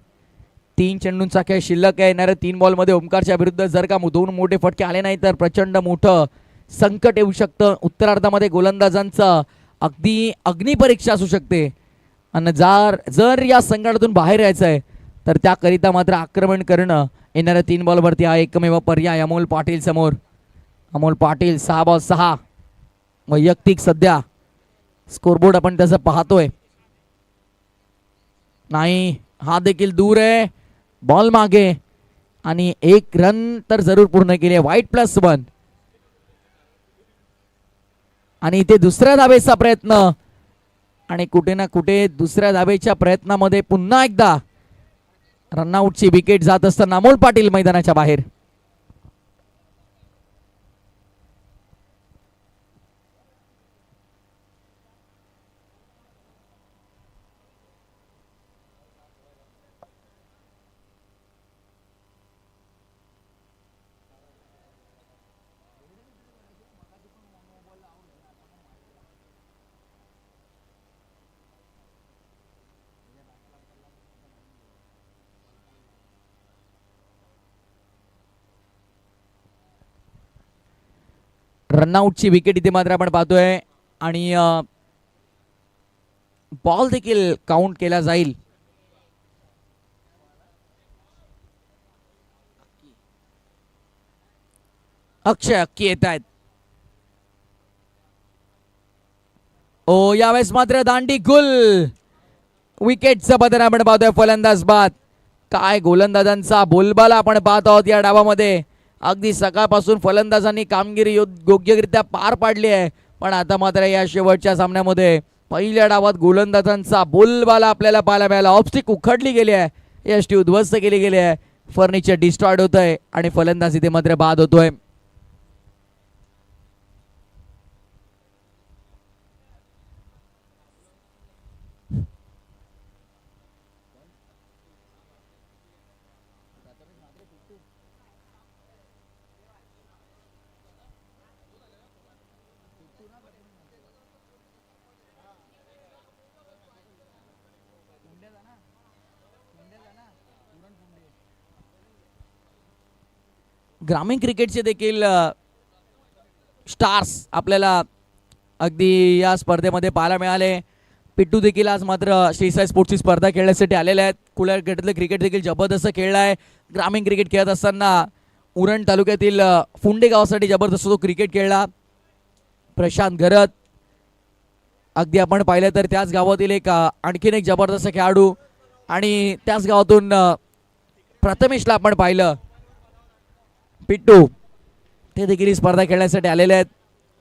3 चेंडूंचा खेळ शिल्लक आहे. येणाऱ्या 3 बॉलमध्ये ओमकारच्या विरुद्ध जर का 2 मोठे फटके आले नाही तर प्रचंड मोठं संकट येऊ शकतं. उत्तरार्धामध्ये गोलंदाजांचं अगदी अग्निपरीक्षा असू शकते आणि जर या संकटातून बाहेर यायचं आहे तर त्याकरिता मात्र आक्रमण करणं येणाऱ्या 3 बॉलवरती हा एकमेव पर्याय. अमोल पाटील समोर. अमोल पाटील 6 बॉल 6 वैयक्तिक सध्या स्कोरबोर्ड आपण त्याचं पाहतोय. नाही, हा देखील दूर आहे. बॉल मागे आणि 1 रन तर जरूर पूर्ण केली आहे. वाईट +1 आणि इथे दुसऱ्या धावेचा प्रयत्न आणि कुठे ना कुठे दुसऱ्या धावेच्या प्रयत्नामध्ये पुन्हा एकदा रनआउटची विकेट जात असताना अमोल पाटील मैदानाच्या बाहेर. रनआउटची विकेट इथे मात्र आपण पाहतोय आणि बॉल देखील काउंट केला जाईल. अक्षय अक्की येत आहेत. ओ यावेळेस मात्र दांडी गुल. विकेटचं पतन आपण पाहतोय. फलंदाज बाद. काय गोलंदाजांचा बोलबाला आपण पाहत आहोत या डावामध्ये. अगदी सकाळपासून फलंदाजांनी कामगिरी योग्यरित्या पार पाडली आहे पण आता मात्र या शेवटच्या सामन्यामध्ये पहिल्या डावात गोलंदाजांचा बोलबाला आपल्याला पाहायला मिळाला. ऑफस्टिक उखडली गेली आहे. यष्टी उद्ध्वस्त केली गेली आहे. फर्निचर डिस्ट्रॉयड होत आहे आणि फलंदाज इथे मात्र बाद होतोय. ग्रामीण क्रिकेटचे देखील स्टार्स आपल्याला अगदी या स्पर्धेमध्ये पाहायला मिळाले. पिट्टू देखील आज मात्र श्रीसाई स्पोर्ट्सची स्पर्धा खेळण्यासाठी आलेले आहेत. कुलार गटातलं क्रिकेट देखील जबरदस्त खेळला आहे. ग्रामीण क्रिकेट खेळत असताना उरण तालुक्यातील फुंडे गावासाठी जबरदस्त तो क्रिकेट खेळला. प्रशांत गरत अगदी आपण पाहिलं तर त्याच गावातील आणखीन एक जबरदस्त खेळाडू आणि त्याच गावातून प्रथमेशला आपण पाहिलं. पिट्टू ते देखील ही स्पर्धा खेळण्यासाठी आलेले आहेत.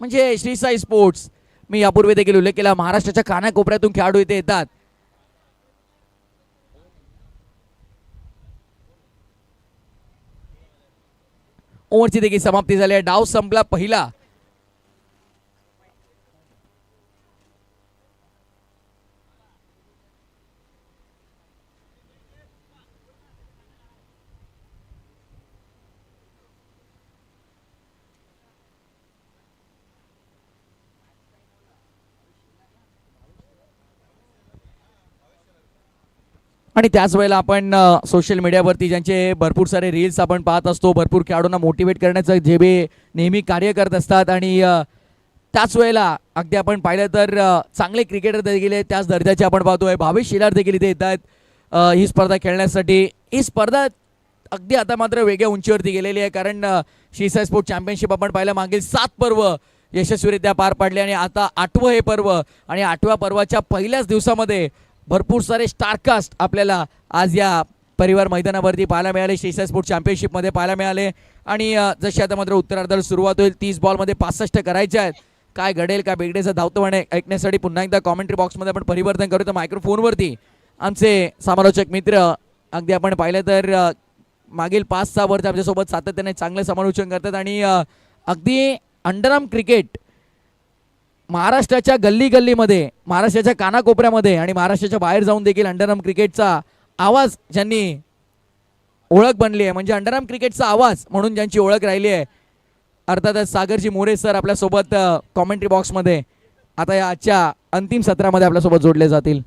म्हणजे श्रीसाई स्पोर्ट्स मी यापूर्वी देखील उल्लेख केला महाराष्ट्राच्या कानाकोपऱ्यातून खेळाडू इथे येतात. ओव्हरची देखील समाप्ती झाली आहे. डाव संपला पहिला. आणि त्याच वेळेला आपण सोशल मीडियावरती ज्यांचे भरपूर सारे रील्स आपण पाहत असतो. भरपूर खेळाडूंना मोटिवेट करण्याचं जे नेहमी कार्य करत असतात आणि त्याच वेळेला अगदी आपण पाहिलं तर चांगले क्रिकेटर देखील त्याच दर्जाचे आपण पाहतोय. भावेश शिलार देखील इथे येत आहेत ही स्पर्धा खेळण्यासाठी. ही स्पर्धा अगदी आता मात्र वेगळ्या उंचीवरती गेलेली आहे कारण श्रीसाई स्पोर्ट्स चॅम्पियनशिप आपण पाहिलं मागील 7 पर्व यशस्वीरित्या पार पाडले आणि आता 8वं हे पर्व आणि 8व्या पर्वाच्या पहिल्याच दिवसामध्ये भरपूर सारे स्टारकास्ट आपल्याला आज या परिवार मैदानावरती पाहायला मिळाले. श्रीसाई स्पोर्ट्स चॅम्पियनशिपमध्ये पाहायला मिळाले आणि जशी आता मात्र उत्तरार्धाला सुरुवात होईल. 30 बॉलमध्ये 65 करायचे आहेत काय घडेल काय बिघडेचं धावतं ऐकण्यासाठी पुन्हा एकदा कॉमेंट्री बॉक्समध्ये आपण परिवर्तन करू. तर मायक्रोफोनवरती आमचे समालोचक मित्र अगदी आपण पाहिलं तर मागील 5-6 वर्ष आमच्यासोबत सातत्याने चांगले समालोचन करतात आणि अगदी अंडरआर्म क्रिकेट महाराष्ट्राच्या गल्ली गल्लीमध्ये, महाराष्ट्राच्या कानाकोपऱ्यामध्ये आणि महाराष्ट्राच्या बाहेर जाऊन देखील अंडरआर्म क्रिकेटचा आवाज ज्यांनी ओळख बनली आहे, म्हणजे अंडरआर्म क्रिकेटचा आवाज म्हणून ज्यांची ओळख राहिली आहे, अर्थातच सागरजी मोरे सर आपल्यासोबत कॉमेंट्री बॉक्समध्ये आता या आजच्या अंतिम सत्रामध्ये आपल्यासोबत जोडले जातील.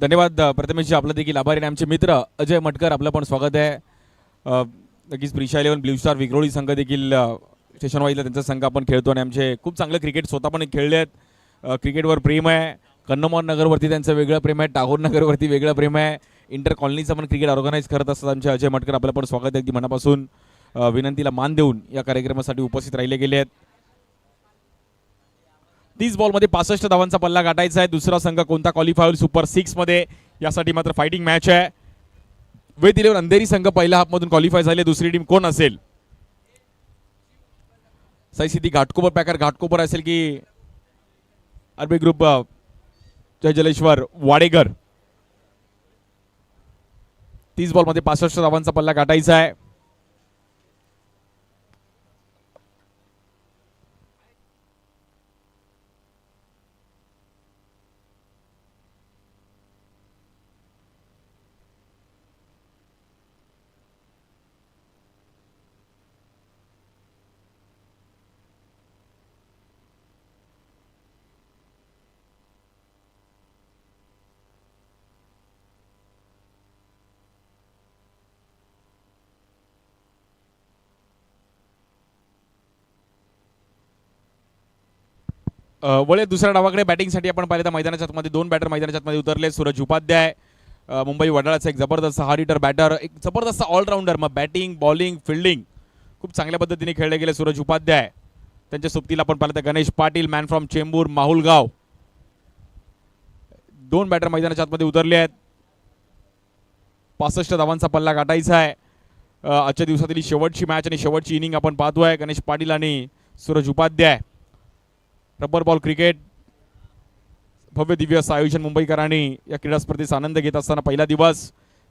धन्यवाद प्रथमेशजी, आपलं देखील आभारी आणि आमचे मित्र अजय मटकर आपलं पण स्वागत आहे. नक्कीच प्रिशा 11 ब्ल्यू स्टार विक्रोळी संघ देखील स्टेशन वाईजला त्यांचा संघ आपण खेळतो आणि आमचे खूप चांगलं क्रिकेट स्वतः पण खेळले आहेत. क्रिकेटवर प्रेम आहे. कन्नमोहन नगरवरती त्यांचं वेगळं प्रेम आहे, टागोर नगरवरती वेगळं प्रेम आहे. इंटर कॉलनीचं पण क्रिकेट ऑर्गनाईज करत असतात आमचे अजय मटकर, आपलं पण स्वागत आहे. अगदी मनापासून विनंतीला मान देऊन या कार्यक्रमासाठी उपस्थित राहिले गेले आहेत. 30 बॉलमध्ये 65 धावांचा पल्ला गाठायचा आहे. दुसरा संघ कोणता क्वालिफाय होईल सुपर 6 मध्ये यासाठी मात्र फायटिंग मॅच आहे. वेळ दिल्यावर अंधेरी संघ पहिल्या हाफमधून क्वालिफाय झाले. दुसरी टीम कोण असेल? साई सिद्धी घाटकोपर पॅकर घाटकोपर असेल की आरबी ग्रुप जय जलेश्वर वाडेकर? 30 बॉलमध्ये 65 धावांचा पल्ला गाठायचा आहे. वळे दुसऱ्या डावाकडे बॅटिंगसाठी आपण पाहिलं तर मैदानाच्या आतमध्ये 2 बॅटर मैदानाच्या आतमध्ये उतरले. सूरज उपाध्याय मुंबई वडाळाचा एक जबरदस्त हार्ड हिटर बॅटर, एक जबरदस्त ऑलराऊंडर, मग बॅटिंग बॉलिंग फिल्डिंग खूप चांगल्या पद्धतीने खेळले गेले सूरज उपाध्याय. त्यांच्या सोबतीला आपण पाहिलं तर Ganesh Patil man from Chembur Mahulgaon, 2 batter मैदानाच्या आतमध्ये उतरले आहेत. 65 धावांचा पल्ला गाठायचा आहे. आजच्या दिवसातील शेवटची मॅच आणि शेवटची इनिंग आपण पाहतोय. गणेश पाटील आणि Suraj Upadhyay. Rubber ball cricket भव्य दिव्य असं आयोजन मुंबईकरांनी या क्रीडा स्पर्धेचा आनंद घेत असताना पहिला दिवस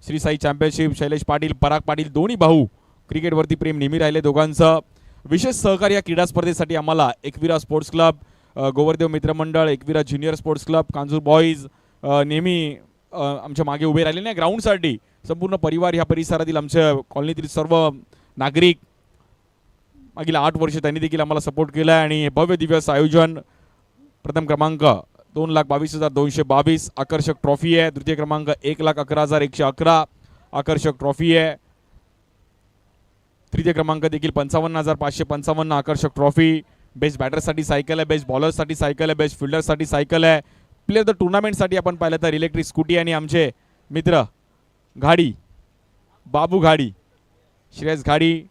श्री साई चॅम्पियनशिप. शैलेश पाटील पराग पाटील दोन्ही भाऊ क्रिकेटवरती प्रेम नेहमी राहिले दोघांचं. विशेष सहकार्य या क्रीडा स्पर्धेसाठी आम्हाला एकविरा स्पोर्ट्स क्लब, गोवर्देव मित्रमंडळ, Ekvira junior sports club, Kanjur boys नेहमी आमच्या मागे उभे राहिले नाही ग्राउंडसाठी. संपूर्ण परिवार ह्या परिसरातील आमच्या कॉलनीतील सर्व नागरिक मागील 8 वर्ष त्यांनी देखील आम्हाला सपोर्ट केला आहे. आणि भव्य दिवस आयोजन प्रथम क्रमांक 2,22,222 आकर्षक ट्रॉफी आहे. द्वितीय क्रमांक 1,11,111 आकर्षक ट्रॉफी आहे. तृतीय क्रमांक देखील 55,555 आकर्षक ट्रॉफी. बेस्ट बॅटरसाठी सायकल आहे, बेस्ट बॉलरसाठी सायकल आहे, बेस्ट फिल्डरसाठी सायकल आहे. प्लेअर द टुर्नामेंटसाठी आपण पाहिलं तर इलेक्ट्रिक स्कूटी आणि आमचे मित्र घाडी, बाबू घाडी, श्रेयस घाडी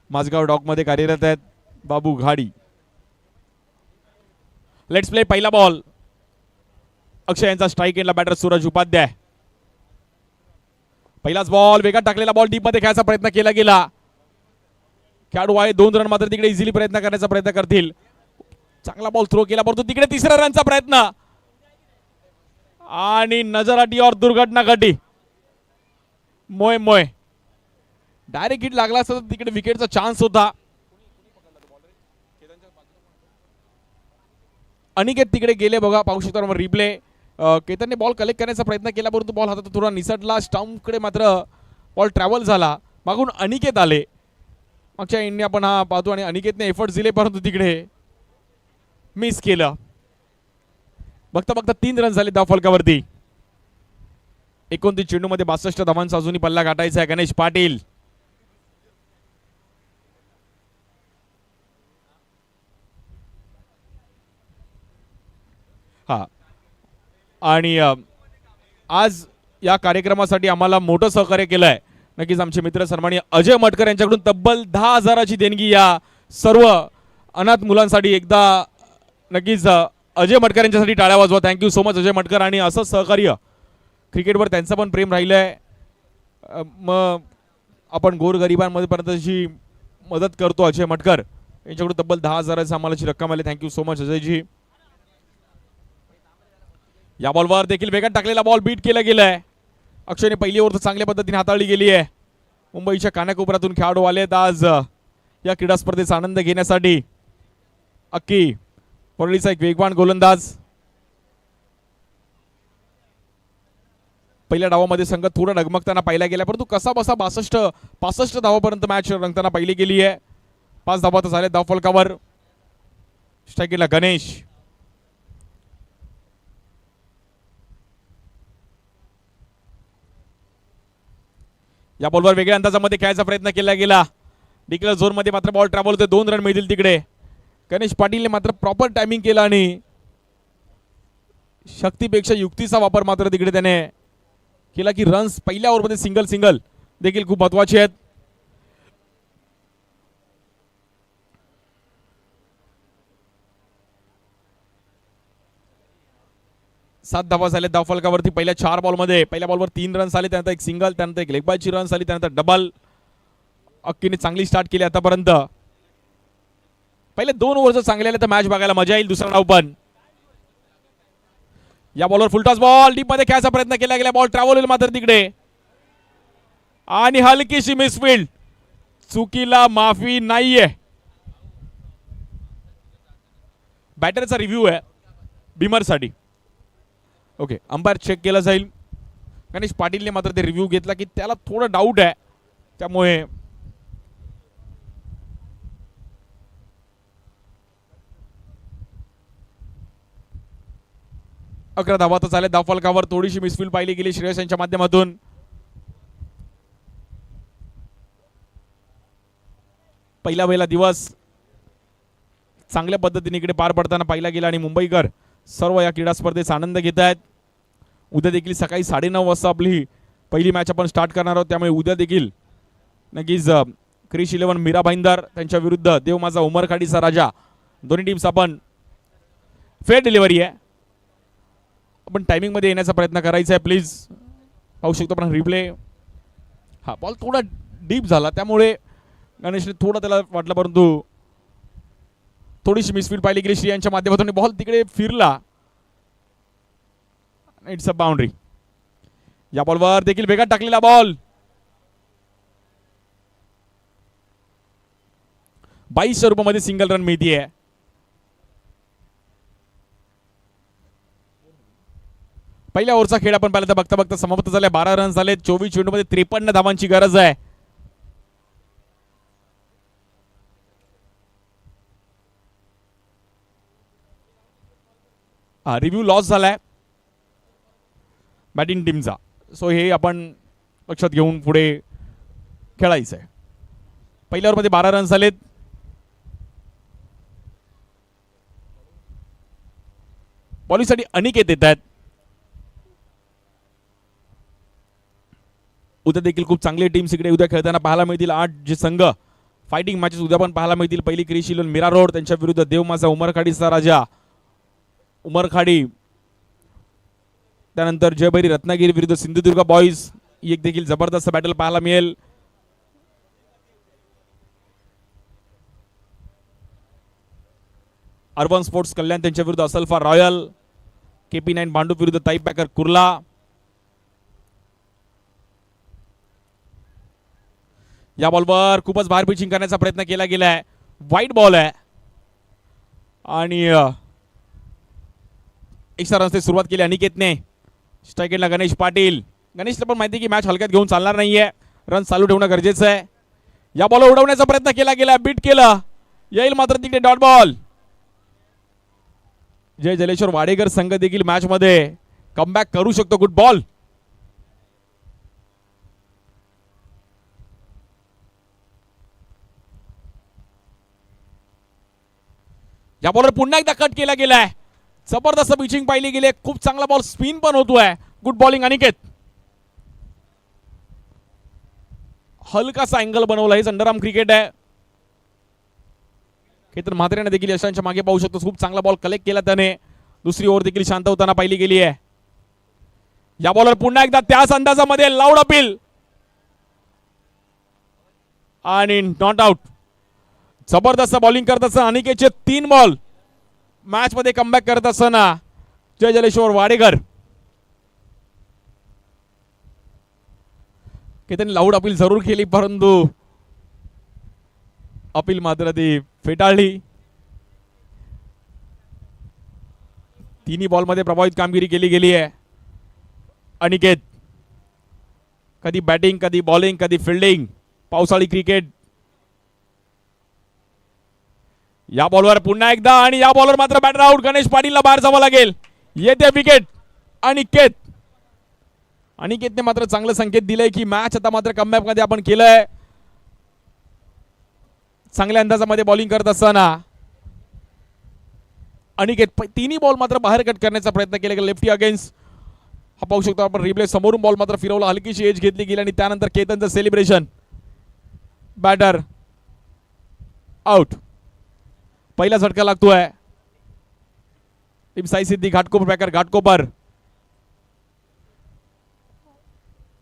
माझगाव डॉकमध्ये कार्यरत आहेत. बाबू घाडी. Let's play. पहिला बॉल अक्षय यांचा स्ट्राईक एंडला बॅटर सूरज उपाध्याय. पहिलाच बॉल वेगात टाकलेला बॉल डीप मध्ये खेळायचा प्रयत्न केला गेला. खेळाडू आहे 2 रन मात्र तिकडे इझिली प्रयत्न करण्याचा प्रयत्न करतील. चांगला बॉल थ्रो केला परंतु तिकडे तिसऱ्या रनचा प्रयत्न आणि नजर और दुर्घटना घटी. मोय मोय डायरेक्ट हिट लागला असता तिकडे विकेटचा चान्स होता. अनिकेत तिकडे गेले बघा, पाहू शकता रिप्ले. केतनने बॉल कलेक्ट करण्याचा प्रयत्न केला परंतु बॉल हातात थोडा निसटला. स्टंपकडे मात्र बॉल ट्रॅव्हल झाला. मागून अनिकेत आले. मागच्या इंडिया आपण हा पाहतो आणि अनिकेतने एफर्ट्स दिले परंतु तिकडे मिस केलं. बघता बघता 3 रन झाले धाव फलकावरती. 29 चेंडूमध्ये 62 धावांचा अजूनही पल्ला गाठायचा आहे. गणेश पाटील हा आणि आज या कार्यक्रमासाठी आम्हाला मोठं सहकार्य केलं आहे नक्कीच आमचे मित्र सन्माननीय अजय मटकर यांच्याकडून तब्बल 10,000ची देणगी या सर्व अनाथ मुलांसाठी. एकदा नक्कीच अजय मटकर यांच्यासाठी टाळ्या वाजवा. Thank you so much Ajay Matkar. आणि असं सहकार्य क्रिकेटवर त्यांचं पण प्रेम राहिलं आहे. मग आपण गोरगरिबांमध्ये पर्यंतची मदत करतो. अजय मटकर यांच्याकडून तब्बल 10,000 आम्हालाची रक्कम आली. Thank you so much Ajayji. या बॉलवर देखील वेगात टाकलेला बॉल बीट केला गेलाय. अक्षयने पहिली ओव्हर चांगल्या पद्धतीने हाताळली गेली आहे. मुंबईच्या कानाकोपऱ्यातून खेळाडू आलेत आज या क्रीडा स्पर्धेचा आनंद घेण्यासाठी. अक्की परळीचा एक वेगवान गोलंदाज. पहिल्या डावामध्ये संघ थोडा डगमगताना पाहिला गेला, परंतु कसा बसा 65 धावापर्यंत मॅच रंगताना पाहिली गेली आहे. 5 धावा तर झाले धाव फलकावर. स्ट्राईकला गणेश. या बॉलवर वेगळ्या अंदाजामध्ये खेळायचा प्रयत्न केला गेला. डिक्लेअर झोन मध्ये मात्र बॉल ट्रॅव्हल होते. 2 रन मिळतील तिकडे. गणेश पाटीलने मात्र प्रॉपर टायमिंग केला आणि शक्तीपेक्षा युक्तीचा वापर मात्र तिकडे त्याने केला की रन्स पहिल्या ओव्हरमध्ये सिंगल देखील खूप महत्वाचे आहेत. सात धावा झाले धाव फलकावरती पहिल्या 4 बॉलमध्ये. पहिल्या बॉलवर 3 रन्स आले, त्यानंतर एक सिंगल, त्यानंतर एक लेगबायची रन्स आली, त्यानंतर डबल. अक्कीने चांगली स्टार्ट केली आतापर्यंत. पहिले 2 ओव्हर जर चांगले आले तर मॅच बघायला मजा येईल. दुसरा डाव पण. या बॉलवर फुलटॉस बॉल डीप मध्ये खेळायचा प्रयत्न केला गेला. बॉल ट्रॅव्हल होईल मात्र तिकडे आणि हलकीशी मिसफील्ड. चुकीला माफी नाहीये. बॅटरचा रिव्ह्यू आहे बिमरसाठी. ओके, अंपायर चेक केला जाईल. गणेश पाटीलने मात्र ते रिव्ह्यू घेतला की त्याला थोडा डाऊट आहे, त्यामुळे अकरा धावा तर झाले धाव फलकावर. थोडीशी मिसफील्ड पाहिली गेली श्रेयस यांच्या माध्यमातून. पहिला दिवस चांगल्या पद्धतीने इकडे पार पडताना पाहिला गेला आणि मुंबईकर सर्व या क्रीडा स्पर्धेचा आनंद घेत आहेत. उद्या देखील सकाळी 9:30 वाजता आपली पहिली मॅच आपण स्टार्ट करणार आहोत, त्यामुळे उद्या देखील नक्कीच क्रिश 11 मीरा भाईंदर त्यांच्या विरुद्ध देव माझा उमरखाडीचा राजा, दोन्ही टीम्स आपण फेअर डिलिव्हरी आहे. आपण टायमिंग मध्ये येण्याचा प्रयत्न करायचा आहे प्लीज. पाहू शकतो आपण रिप्ले. हा बॉल थोडा डीप झाला, त्यामुळे गणेशने थोडा त्याला वाटलं, परंतु थोडीशी मिसफील्ड पाहिली गेली श्रेयांच्या माध्यमातून. बॉल तिकडे फिरला. It's a boundary. या बॉलवर देखील वेगात टाकलेला बॉल. 22 रुपयामध्ये सिंगल रन मिळतीये. पहिल्या ओव्हरचा खेळ आपण पाहिला तर बघता समाप्त झाले. 12 रन झाले. 24 चेंडूमध्ये 53 धावांची गरज आहे. रिव्ह्यू लॉस झालाय बॅटिंग टीमचा, सो हे आपण लक्षात घेऊन पुढे खेळायचं आहे. पहिल्या ओव्हरमध्ये 12 रन झालेत. बॉलिंगसाठी अनिकेत येत आहेत. उद्या देखील खूप चांगले टीम्स इकडे उद्या खेळताना पाहायला मिळतील. 8 जे संघ फायटिंग मॅचेस उद्या पण पाहायला मिळतील. पहिली क्रिश 11 मीरा रोड त्यांच्या विरुद्ध देव माझा उमरखाडीचा राजा उमरखाडी. त्यानंतर जयभैरी रत्नागिरी विरुद्ध सिंधुदुर्ग बॉईज. एक देखील जबरदस्त बॅटल पाहायला मिळेल. अर्बन स्पोर्ट्स कल्याण त्यांच्या विरुद्ध असल्फा रॉयल. KP9 भांडूप विरुद्ध ताई पॅकर कुर्ला. या बॉलवर खूपच बाहेर पिचिंग करण्याचा प्रयत्न केला गेलाय. वाईट बॉल आहे आणि एक्स्ट्रा रनचे सुरुवात केली अनिकेतने. स्ट्राईक एंडला गणेश पाटील. गणेशला पण माहिती की मॅच हलक्यात घेऊन चालणार नाहीये. रन चालू ठेवणं गरजेचं आहे. या बॉल उडवण्याचा प्रयत्न केला गेला. बीट केला येईल मात्र तिकडे डॉट बॉल. जय जलेश्वर वाडेकर संघ देखील मॅच मध्ये कमबॅक करू शकतो. Good ball. या बॉलवर पुन्हा एकदा कट केला गेलाय. जबरदस्त पिचिंग पाहिली गेली. खूप चांगला बॉल स्पिन पण होतोय. Good bowling Aniket. हलकासा अँगल बनवला. हे अंडरआर्म क्रिकेट आहे. केतन म्हात्रेने देखील यशांच्या मागे पाहू शकतो. खूप चांगला बॉल कलेक्ट केला त्याने. दुसरी ओव्हर देखील शांत होताना पाहिली गेली आहे. या बॉलर पुन्हा एकदा त्याच अंदाजामध्ये लाऊड अपील आणि नॉट आउट. जबरदस्त बॉलिंग करत असताना अनिकेतचे 3 बॉल मॅच मध्ये कमबॅक करत असताना जय जलेश्वर वाडेकर की त्यांनी लाऊड अपील जरूर केली, परंतु अपील मात्र ती फेटाळली. तिन्ही बॉलमध्ये प्रभावित कामगिरी केली गेली आहे. अनिकेत कधी बॅटिंग, कधी बॉलिंग, कधी फिल्डिंग. पावसाळी क्रिकेट. या बॉलवर पुन्हा एकदा आणि या बॉलवर मात्र बॅटर आउट. गणेश पाटीलला बाहेर जावं लागेल. येते विकेट. अनिकेतने मात्र चांगलं संकेत दिलंय की मॅच आता मात्र कमबॅक मध्ये आपण केलंय. चांगल्या अंदाजामध्ये बॉलिंग करत असताना अनिकेत तिन्ही बॉल मात्र बाहेर कट करण्याचा प्रयत्न केला. लेफ्टी अगेन्स्ट हा पाहू शकतो आपण रिप्ले. समोरून बॉल मात्र फिरवला, हलकीशी एज घेतली गेली आणि त्यानंतर केतनचं सेलिब्रेशन. Batter out. पहिला झटका लागतोय. टीम साई सिद्धी घाटकोपर पॅकर घाटकोपर.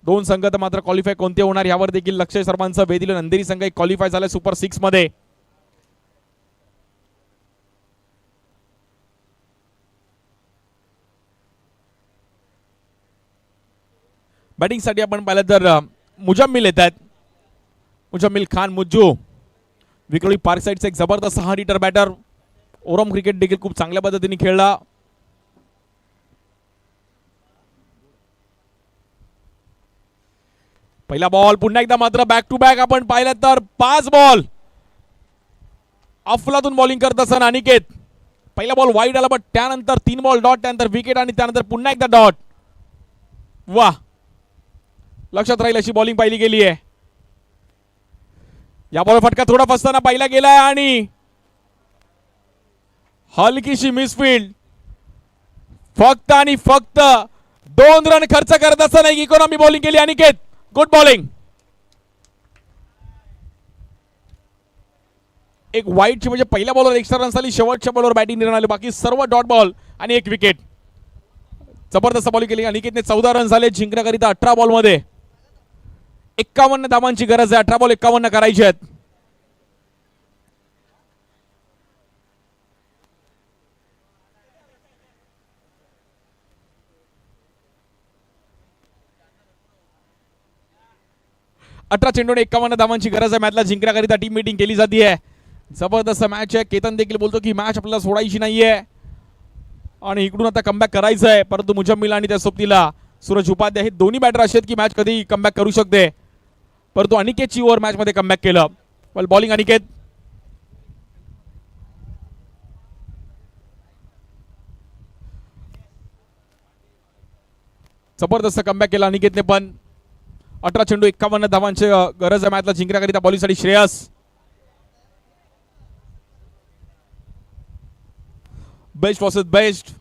2 संघ तर मात्र क्वालिफाय कोणते होणार यावर देखील लक्ष सर्वांचं वेधलं. अंधेरी संघ एक क्वालिफाय झालाय सुपर 6 मध्ये. बॅटिंग साठी आपण पाहिलं तर मुजम्मिल येत आहेत. मुजम्मिल खान मुज्जू. विक्रोळी पार्क साइडचा एक जबरदस्त 6 हिटर बॅटर. ओरम क्रिकेट देखील खूप चांगल्या पद्धतीने खेळला. पहिला बॉल पुन्हा एकदा मात्र बॅक टू बॅक आपण पाहिलं तर 5 बॉल अफलातून बॉलिंग करत असताना अनिकेत. पहिला बॉल वाईड आला, पण त्यानंतर 3 बॉल डॉट, त्यानंतर विकेट आणि त्यानंतर पुन्हा एकदा डॉट. वाह, लक्षात राहील अशी बॉलिंग पाहिली गेली आहे. या बॉल फटका थोडा फसताना पाहिला गेलाय आणि हलकीशी मिसफील्ड. फक्त आणि फक्त 2 रन खर्च करत असताना इकॉनॉमी बॉलिंग केली अनिकेत. Good bowling. एक वाईटची म्हणजे पहिल्या बॉलवर एक्स्ट्रा रन झाली, शेवटच्या बॉलवर बॅटिंग निर्णय आले, बाकी सर्व डॉट बॉल आणि 1 विकेट. जबरदस्त बॉलिंग केली अनिकेतने. 14 रन झाले जिंकण्याकरिता 18 बॉल मध्ये. 51 धावांची गरज आहे. 18 बॉल 51 करायचे आहेत. अठरा चेंडूने 51 धावांची गरज आहे. मॅचला जिंकण्याकरिता टीम मीटिंग केली जाते आहे. जबरदस्त मॅच आहे. केतन देखील बोलतो की मॅच आपल्याला सोडायची नाहीये आणि इकडून आता कमबॅक करायचं आहे. परंतु मुजम्मिल आणि त्या सोबतीला सूरज उपाध्याय हे दोन्ही बॅटर असे आहेत की मॅच कधी कमबॅक करू शकते. परंतु अनिकेतची ओव्हर मॅच मध्ये कमबॅक केलं. वेल बॉलिंग अनिकेत. जबरदस्त कमबॅक केला अनिकेतने. पण 18 चेंडू 51 धावांची गरज आहे मॅचला जिंकण्याकरिता. बॉलिंगसाठी श्रेयस. Best versus best.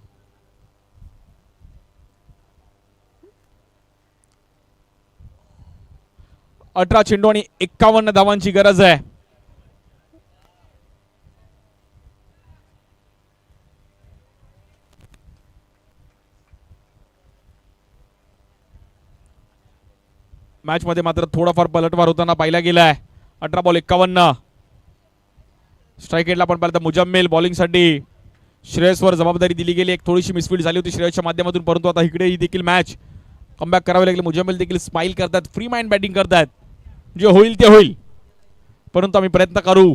अठरा चेंडू आणि 51 धावांची गरज आहे. मॅच मध्ये मात्र थोडाफार पलटवार होताना पाहिला गेलाय. 18 बॉल 51. स्ट्राईक रेटला आपण पाहिलं तर मुजम्मिल. बॉलिंगसाठी श्रेयसवर जबाबदारी दिली गेली. एक थोडीशी मिसफील्ड झाली होती श्रेयसच्या माध्यमातून, परंतु आता इकडे देखील मॅच कमबॅक करावे लागले. मुजम्मिल देखील स्माइल करतात, फ्री माइंड बॅटिंग करतात. जे होईल ते होईल, परंतु आम्ही प्रयत्न करू.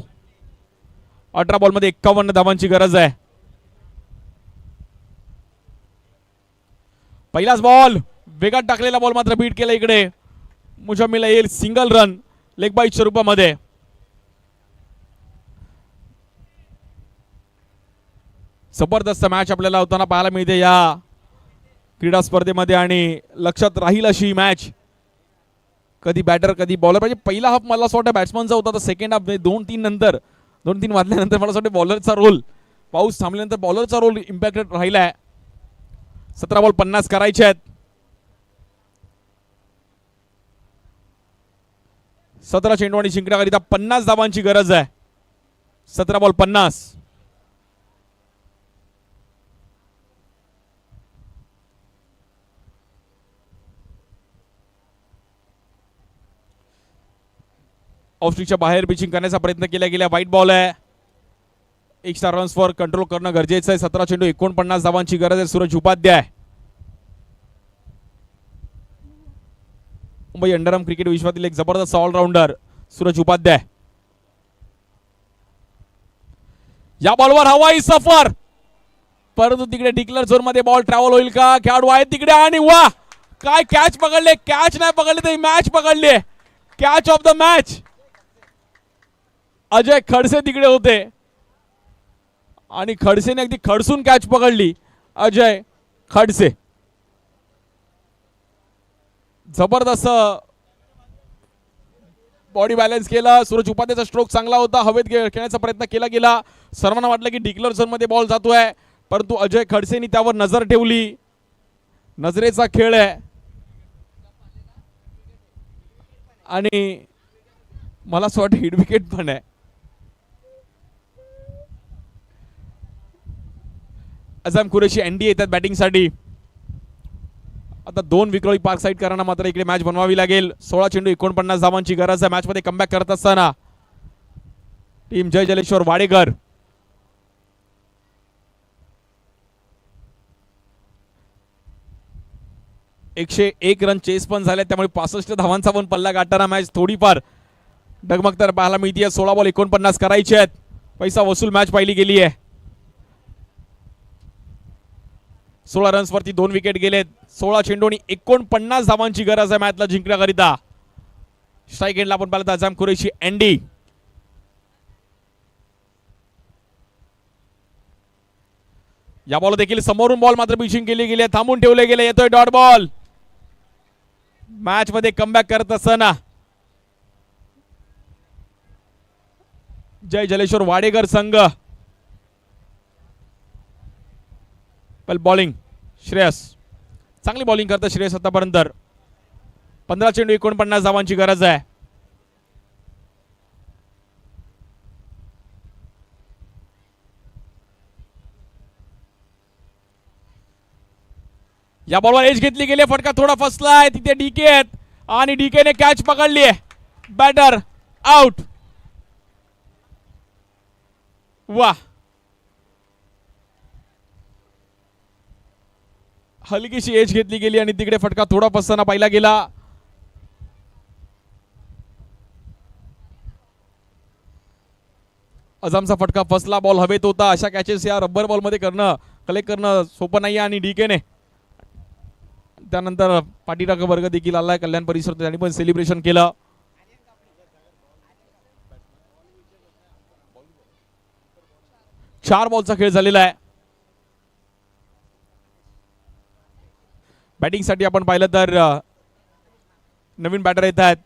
18 बॉल मध्ये 51 धावांची गरज आहे. पहिलाच बॉल वेगात टाकलेला बॉल मात्र बीट केला इकडे. मुजम्मिलला येईल सिंगल रन लेग बाईटच्या रूपामध्ये. जबरदस्त मॅच आपल्याला होताना पाहायला मिळते या क्रीडा स्पर्धेमध्ये आणि लक्षात राहील अशी मॅच. कधी बॅटर कधी बॉलर. म्हणजे पहिला हाफ मला असं वाटतं बॅट्समनचा होता, तर सेकंड हाफ 2-3 नंतर 2-3 वाजल्यानंतर मला असं वाटतं बॉलरचा रोल, पाऊस थांबल्यानंतर बॉलरचा रोल इम्पॅक्टेड राहिलाय. 17 बॉल 50 करायचे आहेत. 17 चेंडू आणि जिंकण्याकरिता 50 धावांची गरज आहे. 17 बॉल 50. ऑफ स्ट्रिकच्या बाहेर पिचिंग करण्याचा प्रयत्न केला गेला. वाईट बॉल आहे. एक्स्ट्रा रन्सवर कंट्रोल करणं गरजेचं आहे. 17 चेंडू 49 धावांची गरज आहे. सूरज उपाध्याय मुंबई अंडरआर्म क्रिकेट विश्वातील एक जबरदस्त ऑलराऊंडर सूरज उपाध्याय. या बॉलवर हवाई सफर, परंतु तिकडे डिक्लेअर झोन मध्ये बॉल ट्रॅव्हल होईल का? खेळाडू आहेत तिकडे आणि वा काय कॅच पकडले. कॅच नाही पकडले तरी मॅच पकडली. Catch of the match. Ajay Khadse तिकडे होते आणि खडसेने अगदी खडसून कॅच पकडली. अजय खडसे जबरदस्त बॉडी बॅलन्स केला. सूरज उपाध्यायचा स्ट्रोक चांगला होता. हवेत खेळण्याचा प्रयत्न केला गेला. सर्वांना वाटलं की डिक्लेअर झोन मध्ये बॉल जातोय, परंतु अजय खडसेनी त्यावर नजर ठेवली. नजरेचा खेळ आहे आणि मला असं वाटतं हिट विकेट पण आहे. अझम कुरेशी एनडी येतात बॅटिंगसाठी. आता 2 विक्रोळी पार्क साईडकरांना मात्र इकडे मॅच बनवावी लागेल. 16 चेंडू 49 धावांची गरज आहे. मॅच मध्ये कमबॅक करत असताना टीम जय जलेश्वर वाडेकर. एकशे 1 रन चेस पण झाले, त्यामुळे 65 धावांचा पण पल्ला गाठताना मॅच थोडीफार डगमगताना पाहायला मिळते. 16 बॉल 49 करायचे आहेत. पैसा वसूल मॅच पाहिली गेली आहे. 16 रन्स वरती 2 विकेट गेलेत. 16 चेंडू आणि 49 धावांची गरज आहे मॅचला जिंकण्याकरिता. स्ट्राईक एंडला आपण पाहिलं तर अझम कुरेशी एनडी. या बॉल देखील समोरून बॉल मात्र पिचिंग केली गेली, थांबून ठेवले गेले. येतोय डॉट बॉल. मॅच मध्ये कमबॅक करत असताना जय जलेश्वर वाडेकर संघ. बॉलिंग श्रेयस, चांगली बॉलिंग करतं श्रेयस आतापर्यंत. 15 चेंडू 49 धावांची गरज आहे. या बॉलवर एज घेतली गेली. फटका थोडा फसलाय. तिथे डीके आहेत आणि डीके ने कॅच पकडली आहे. Batter out. वाह, हलकीशी एज घेतली गेली आणि तिकडे फटका थोडा फसताना पाहिला गेला. अझमचा फटका फसला. बॉल हवेत होता. अशा कॅचेस या रबर बॉल मध्ये कलेक्ट करणं सोपं नाही. आणि डीकेने त्यानंतर पाठीराख वर्ग देखील आलाय कल्याण परिसर, त्यांनी पण सेलिब्रेशन केलं. चार बॉलचा खेळ झालेला आहे. बॅटिंगसाठी आपण पाहिलं तर नवीन बॅटर येत आहेत,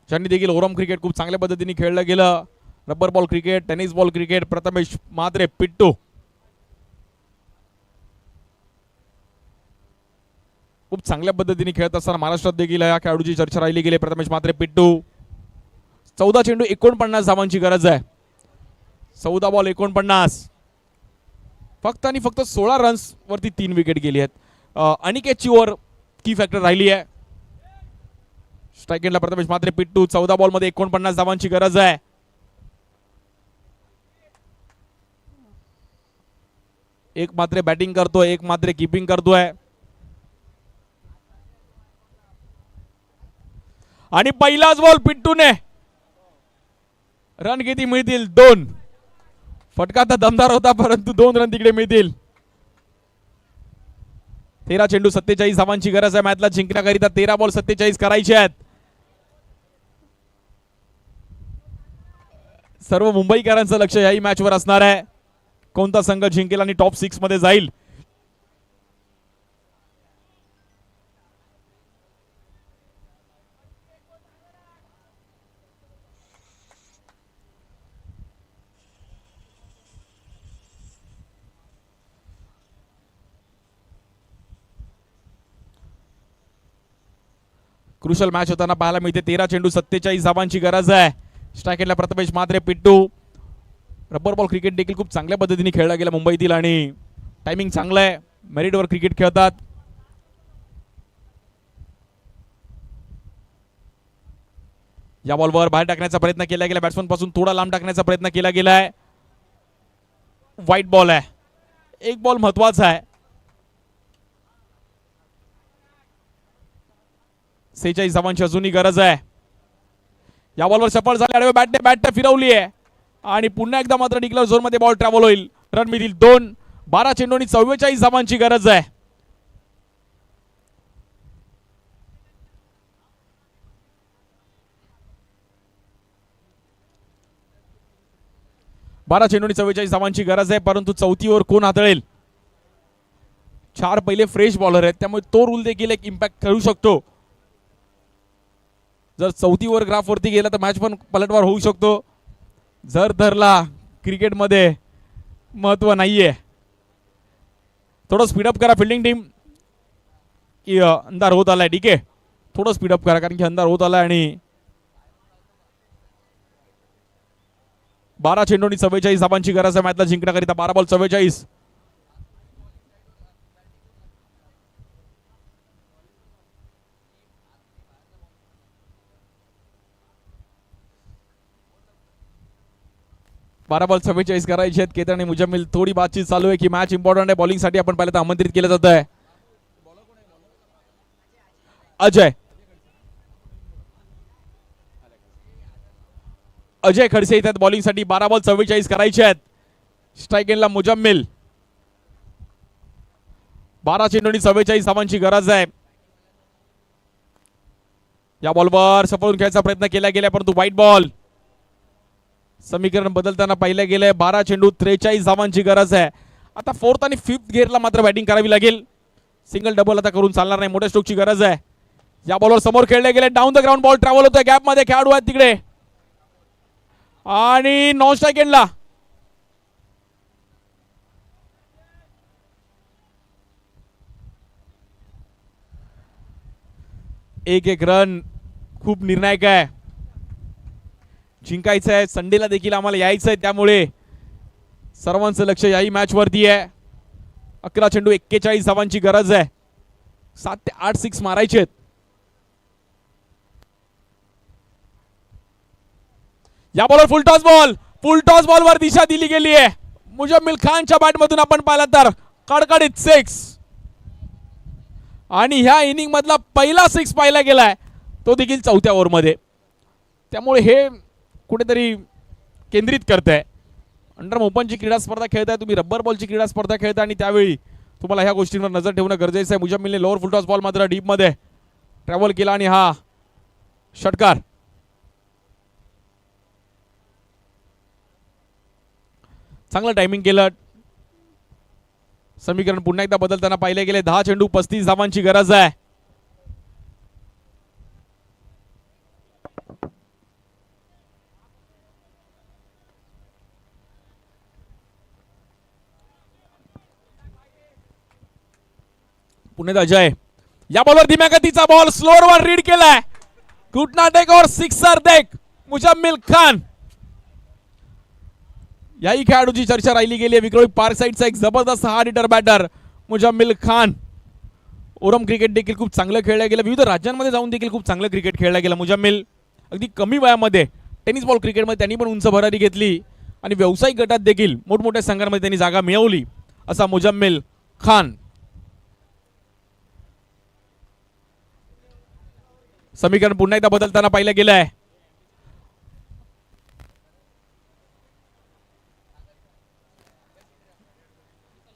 ज्यांनी देखील ओरम क्रिकेट खूप चांगल्या पद्धतीने खेळलं गेलं. Rubber ball cricket, tennis ball cricket, Prathamesh Mhatre, Pittu. खूप चांगल्या पद्धतीने खेळत असताना महाराष्ट्रात देखील या खेळाडूची चर्चा राहिली गेली. प्रथमेश म्हात्रे, पिट्टू. 14 चेंडू 49 धावांची गरज आहे. 14 बॉल 49. फक्त आणि फक्त 16 रन्स वरती 3 विकेट गेली आहेत. अनिकेतची ओव्हर की फॅक्टर राहिली आहे. स्ट्राईक एंडला प्रथमेश म्हात्रे, पिट्टू. 14 बॉल मध्ये 49 धावांची गरज आहे. एक मात्रे बॅटिंग करतोय, एक मात्रे कीपिंग करतोय. आणि पहिलाच बॉल पिट्टूने. रन किती मिळतील? 2. फटका तर दमदार होता, परंतु 2 रन तिकडे मिळतील. 13 चेंडू 47 धावांची गरज आहे मॅचला जिंकण्याकरिता. 13 बॉल 47 करायचे आहेत. सर्व मुंबईकरांचं लक्ष याही मॅचवर असणार आहे. कोणता संघ जिंकेल आणि टॉप 6 मध्ये जाईल. क्रुशल मॅच होताना पाहायला मिळते. 13 चेंडू 47 धावांची गरज आहे. स्ट्राईक एंडला Prathamesh Mhatre, Pittu. Rubber ball cricket देखील खूप चांगल्या पद्धतीने खेळला गेला मुंबईतील आणि टायमिंग चांगलं आहे. मेरिटवर क्रिकेट खेळतात. या बॉलवर बाहेर टाकण्याचा प्रयत्न केला गेला, बॅट्समन पासून थोडा लांब टाकण्याचा प्रयत्न केला गेलाय. व्हाईट बॉल आहे, एक बॉल महत्वाचा आहे. 46 धावांची अजूनही गरज आहे. या बॉलवर सफळ झाले, आडवे बॅटने फिरवली आहे आणि पुन्हा एकदा मात्र डिक्लेअर झोन मध्ये बॉल ट्रॅव्हल होईल. रन मिळतील 2. 12 चेंडूंनी 44 धावांची गरज आहे. बारा चेंडूंनी 44 धावांची गरज आहे, परंतु चौथी ओव्हर कोण हाताळेल? 4 पहिले फ्रेश बॉलर आहेत, त्यामुळे तो रूल देखील एक इम्पॅक्ट करू शकतो. जर चौथी ओव्हर ग्राफ वरती गेला तर मॅच पण पलटवार होऊ शकतो. जर धरला क्रिकेटमध्ये महत्व नाहीये. थोडं स्पीडअप करा फिल्डिंग टीम, की अंधार होत आलाय. ठीक आहे, थोडं स्पीडअप करा कारण की अंधार होत आलाय. आणि 12 चेंडूंनी 44 धावांची गरज आहे मॅचला जिंकण्याकरिता. 12 बॉल 44. बारा बॉल 44 करायचे आहेत. केतन आणि मुजम्मिल थोडी बातचीत चालू आहे की मॅच इम्पॉर्टंट आहे. बॉलिंग साठी आपण पहिल्यांदा आमंत्रित केलं जात आहे. अजय खडसे येतात बॉलिंग साठी. 12 बॉल 44 करायचे आहेत. स्ट्राईक एंडला मुजम्मिल. 12 चेंडूंनी 44 धावांची गरज आहे. या बॉलवर सफळून खेळायचा प्रयत्न केला गेला, परंतु व्हाईट बॉल. समीकरण बदलताना पाहिलं गेलंय. 12 चेंडू 43 धावांची गरज आहे. आता 4th आणि 5th गिअरला मात्र बॅटिंग करावी लागेल. सिंगल डबल आता करून चालणार नाही, मोठ्या स्ट्रोकची गरज आहे. या बॉलवर समोर खेळले गेले, down the ground ball travel होतोय. गॅप मध्ये खेळाडू आहेत तिकडे आणि नॉन स्ट्राईक एंडला. एक रन खूप निर्णायक आहे. जिंकायचं आहे, संडेला देखील आम्हाला यायचं आहे, त्यामुळे सर्वांचं लक्ष याही मॅच वरती आहे. 11 चेंडू 41 धावांची गरज आहे. 7 ते 8 सिक्स मारायचे आहेत. या बॉलवर फुल टॉस बॉलवर दिशा दिली गेली आहे. मुजम्मिल खानच्या बॅटमधून आपण पाहिलं तर कडकडीत 6 आणि ह्या इनिंग मधला पहिला 6 पाहिला गेलाय, तो देखील 4थ्या ओव्हरमध्ये. त्यामुळे हे कुठेतरी केंद्रित करतंय. अंडर ओपनची क्रीडा स्पर्धा खेळताय तुम्ही, रब्बर बॉलची क्रीडा स्पर्धा खेळताय आणि त्यावेळी तुम्हाला ह्या गोष्टींवर नजर ठेवणं गरजेचं आहे. मुजम्मिलने लोअर फुल टॉस बॉल मात्र डीप मध्ये ट्रॅव्हल केला आणि हा षटकार. चांगलं टायमिंग केलं. समीकरण पुन्हा एकदा बदलताना पाहिले गेले. 10 चेंडू 35 धावांची गरज आहे. पुण्यात अजय. या बॉलवर धीम्या गतीचा बॉल स्लोअर वर रीड केलाय. घुटना टेक और सिक्सर देख मुजम्मिल खान. याही खेळाडूची चर्चा राहिली गेली आहे. विक्रोळी पार्क साइडचा एक जबरदस्त hard hitter batter Mujammil Khan. ओरम क्रिकेट देखील खूप चांगलं खेळलं गेलं. विविध राज्यांमध्ये जाऊन देखील खूप चांगलं क्रिकेट खेळलं गेलं. मुजम्मिल अगदी कमी वयामध्ये टेनिस बॉल क्रिकेटमध्ये त्यांनी पण उंच भरारी घेतली आणि व्यावसायिक गटात देखील मोठमोठ्या संघांमध्ये त्यांनी जागा मिळवली असा मुजम्मिल खान. समीकरण पुन्हा एकदा बदलताना पाहिलं गेलं आहे.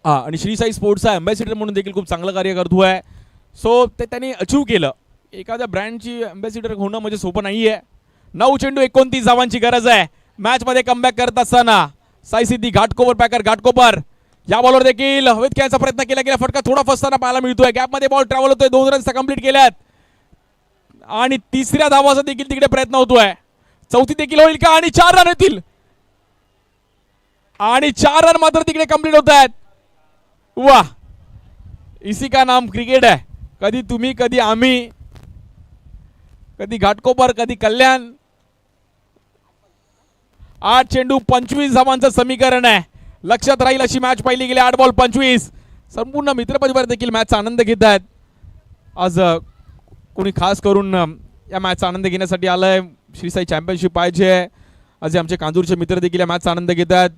आणि श्री साई स्पोर्ट्सचा अँबॅसिडर म्हणून देखील खूप चांगलं कार्य करतोय. सो ते त्यांनी अचीव केलं. एखाद्या ब्रँडची अँबॅसिडर होणं म्हणजे सोपं नाहीये. 9 चेंडू 29 धावांची गरज आहे. मॅच मध्ये कमबॅक करत असताना साई सिद्धी घाटकोपर. या बॉलवर देखील हवेत खेळायचा प्रयत्न केला गेला. फटका थोडा फसताना पाहायला मिळतोय. गॅप मध्ये बॉल ट्रॅव्हल होतोय. 2 रन्स कंप्लीट केल्यात आणि 3ऱ्या धावाचा देखील तिकडे प्रयत्न होतोय. 4थी देखील होईल का? आणि 4 रन येतील आणि 4 रन मात्र तिकडे कंप्लीट होत आहेत. वाह, इसी का नाम क्रिकेट है. कधी तुम्ही, कधी आम्ही, कधी घाटकोपर, कधी कल्याण. 8 चेंडू 25 धावांचं समीकरण आहे. लक्षात राहील अशी मॅच पाहिली गेली. 8 बॉल 25. संपूर्ण मित्रपरिवार देखील मॅचचा आनंद घेत आहेत. आज कोणी खास करून या मॅचचा आनंद घेण्यासाठी आलाय. श्री साई चॅम्पियनशिप पाहिजे. आज हे आमचे कांजूरचे मित्र देखील या मॅचचा आनंद घेत आहेत.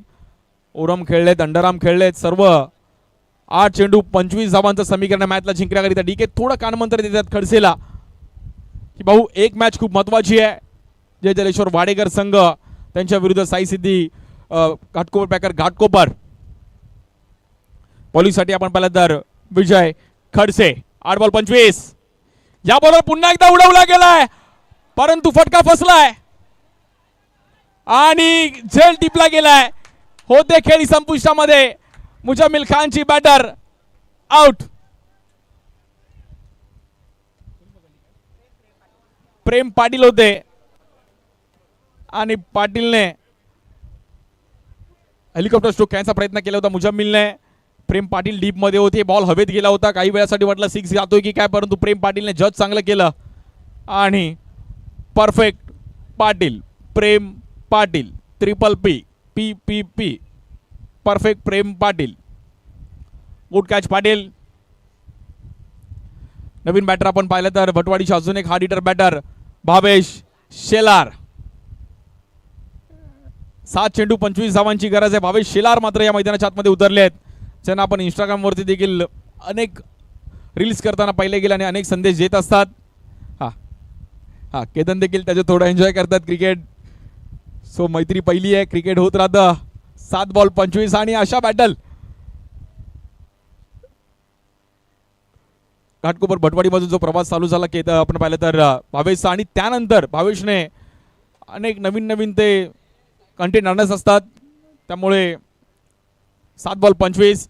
ओरम खेळलेत, अंडरआर्म खेळलेत, सर्व 8 चेंडू 25 धावांचं समीकरण मॅचला जिंकण्याकरिता डीके थोडं कानमंत्र देतात खडसेला की भाऊ एक मॅच खूप महत्वाची आहे. जय जलेश्वर वाडेकर संघ त्यांच्या विरुद्ध साई सिद्धी घाटकोपर पॅकर घाटकोपर. बॉलिंगसाठी आपण पाहिलं तर विजय खडसे. 8 बॉल 25. या बॉलवर पुन्हा एकदा उडवला गेलाय परंतु फटका फसलाय आणि झेल टिपला गेलाय. होते खेळी संपुष्टामध्ये. मुजम्मिल खानची बॅटर आउट. प्रेम पाटील होते आणि पाटीलने हेलिकॉप्टर स्ट्रोक खेळण्याचा प्रयत्न केला होता मुजम्मिलने. प्रेम पाटील डीप मध्ये होते. बॉल हवेत गेला होता. काही वेळासाठी वाटलं 6 जातोय की काय परंतु प्रेम पाटीलने जज चांगलं केलं आणि perfect Patil. Prem Patil triple P P P P perfect Prem Patil. Good catch Patil. नवीन बॅटर आपण पाहिलं तर भटवाडीचे अजून एक hard hitter batter Bhavesh Shelar. 7 चेंडू 25 धावांची गरज आहे. भावेश शेलार मात्र या मैदानाच्या आतमध्ये उतरले आहेत. ज्यांना आपण इंस्टाग्रामवरती देखील अनेक रील्स करताना पाहिले गेले आणि अनेक संदेश देत असतात. हा केतन देखील त्याचे थोडं एन्जॉय करतात क्रिकेट. सो मैत्री पहिली आहे. क्रिकेट होत राहतं. 7 बॉल 25 आणि अशा बॅटल घाटकोपर भटवाडीमधून जो प्रवास चालू झाला की आपण पाहिलं तर भावेशचा आणि त्यानंतर भावेशने अनेक नवीन ते कंटेंट आणत असतात. त्यामुळे 7 बॉल 25.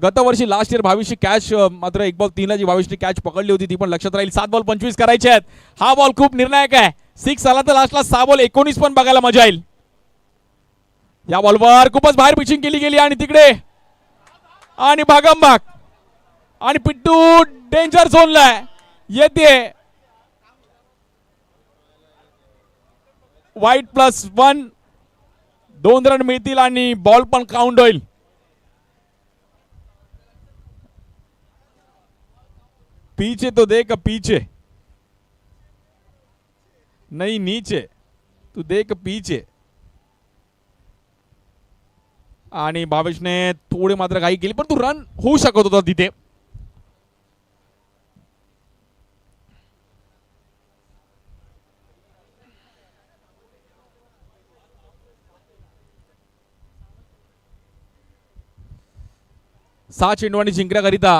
गत वर्षी लास्ट इयर भावेशची कॅच मात्र 1 बॉल 3 जी भावेशने कॅच पकडली होती ती पण लक्षात राहील. 7 बॉल 25 करायचे आहेत. हा बॉल खूप निर्णायक आहे. 6 आला तर लास्टला 6 बॉल 19 पण बघायला मजा येईल. या बॉलवर खूपच बाहेर पिचिंग केली गेली आणि तिकडे आणि भागमभाग आणि पिट्टू डेंजर झोनला येते. वाईट +1 2 रन मिळतील आणि बॉल पण काउंट होईल. पीछे तो देख पीछे नहीं नीचे तू देख पीछे. आणि भावेशने थोडे मात्र घाई केली पण तू रन होऊ शकत होता तिथे. सहा चेंडूंनी जिंकण्याकरिता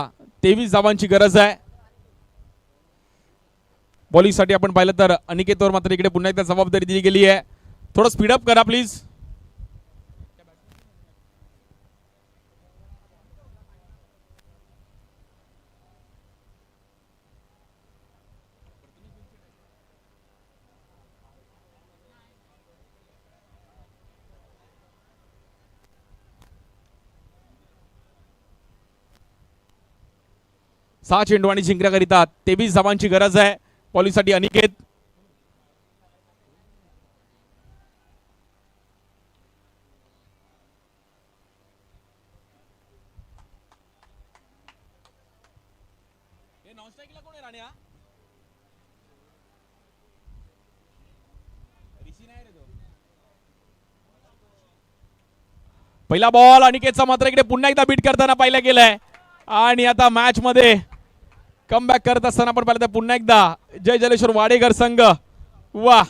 23 धावांची गरज आहे. बॉलिंगसाठी आपण पाहिलं तर अनिकेतवर मात्र इकडे पुन्हा एकदा जबाबदारी दिली गेली आहे. थोडं स्पीडअप करा प्लीज. सहा चेंडूंनी जिंकण्याकरिता 23 धावांची गरज आहे. बॉलिंगसाठी अनिकेत. पहिला बॉल अनिकेतचा मात्र इकडे पुन्हा एकदा बीट करताना पाहिला गेलाय आणि आता मॅच मध्ये कमबॅक करत असताना आपण पाहिलं तर पुन्हा एकदा जय जलेश्वर वाडेकर संघ. वा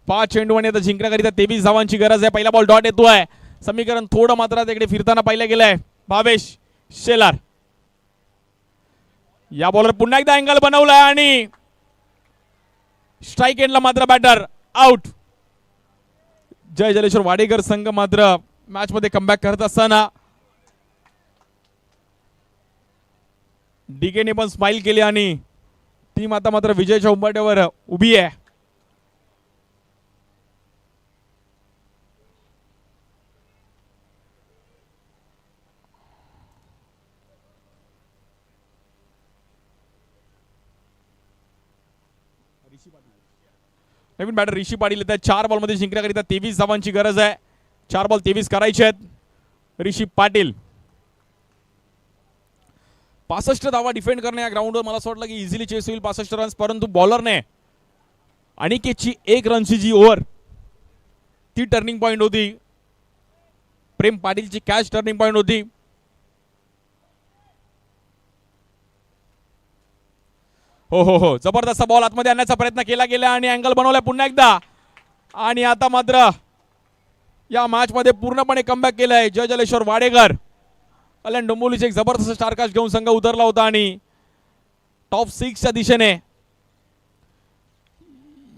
5 चेंडूंनी आता जिंकण्याकरिता 23 धावांची गरज आहे. पहिला बॉल डॉट येतोय. समीकरण थोडं मात्र तिकडे फिरताना पाहिलं गेलंय. भावेश शेलार या बॉलवर पुन्हा एकदा अँगल बनवलाय आणि स्ट्राइक एंडला मात्र बॅटर आउट. जय जलेश्वर वाडेकर संघ मात्र मॅच मध्ये कमबॅक करत असताना डीकेने पण स्माइल केली आणि टीम आता मात्र विजयाच्या उंबरठ्यावर उभी आहे. नवीन बॅटर ऋषी पाटील येत आहे. 4 बॉल मध्ये जिंकण्याकरिता 23 धावांची गरज आहे. 4 बॉल 23 करायचे आहेत. ऋषी पाटील 65 धावा डिफेंड करणे या ग्राउंडवर मला असं वाटलं की इझिली चेस होईल 65 रन्स, परंतु बॉलरने अनिकेतची 1 रनची जी ओव्हर ती टर्निंग पॉइंट होती. प्रेम पाटीलची कॅच टर्निंग पॉइंट होती. हो हो हो, जबरदस्त बॉल आतमध्ये आणण्याचा प्रयत्न केला गेला आणि अँगल बनवलाय पुन्हा एकदा. आणि आता मात्र या मॅच मध्ये पूर्णपणे कमबॅक केलंय जय जलेश्वर वाडेकर. कल्याण डोंबिवलीचे एक जबरदस्त स्टारकास्ट घेऊन संघ उतरला होता आणि टॉप 6 च्या दिशेने.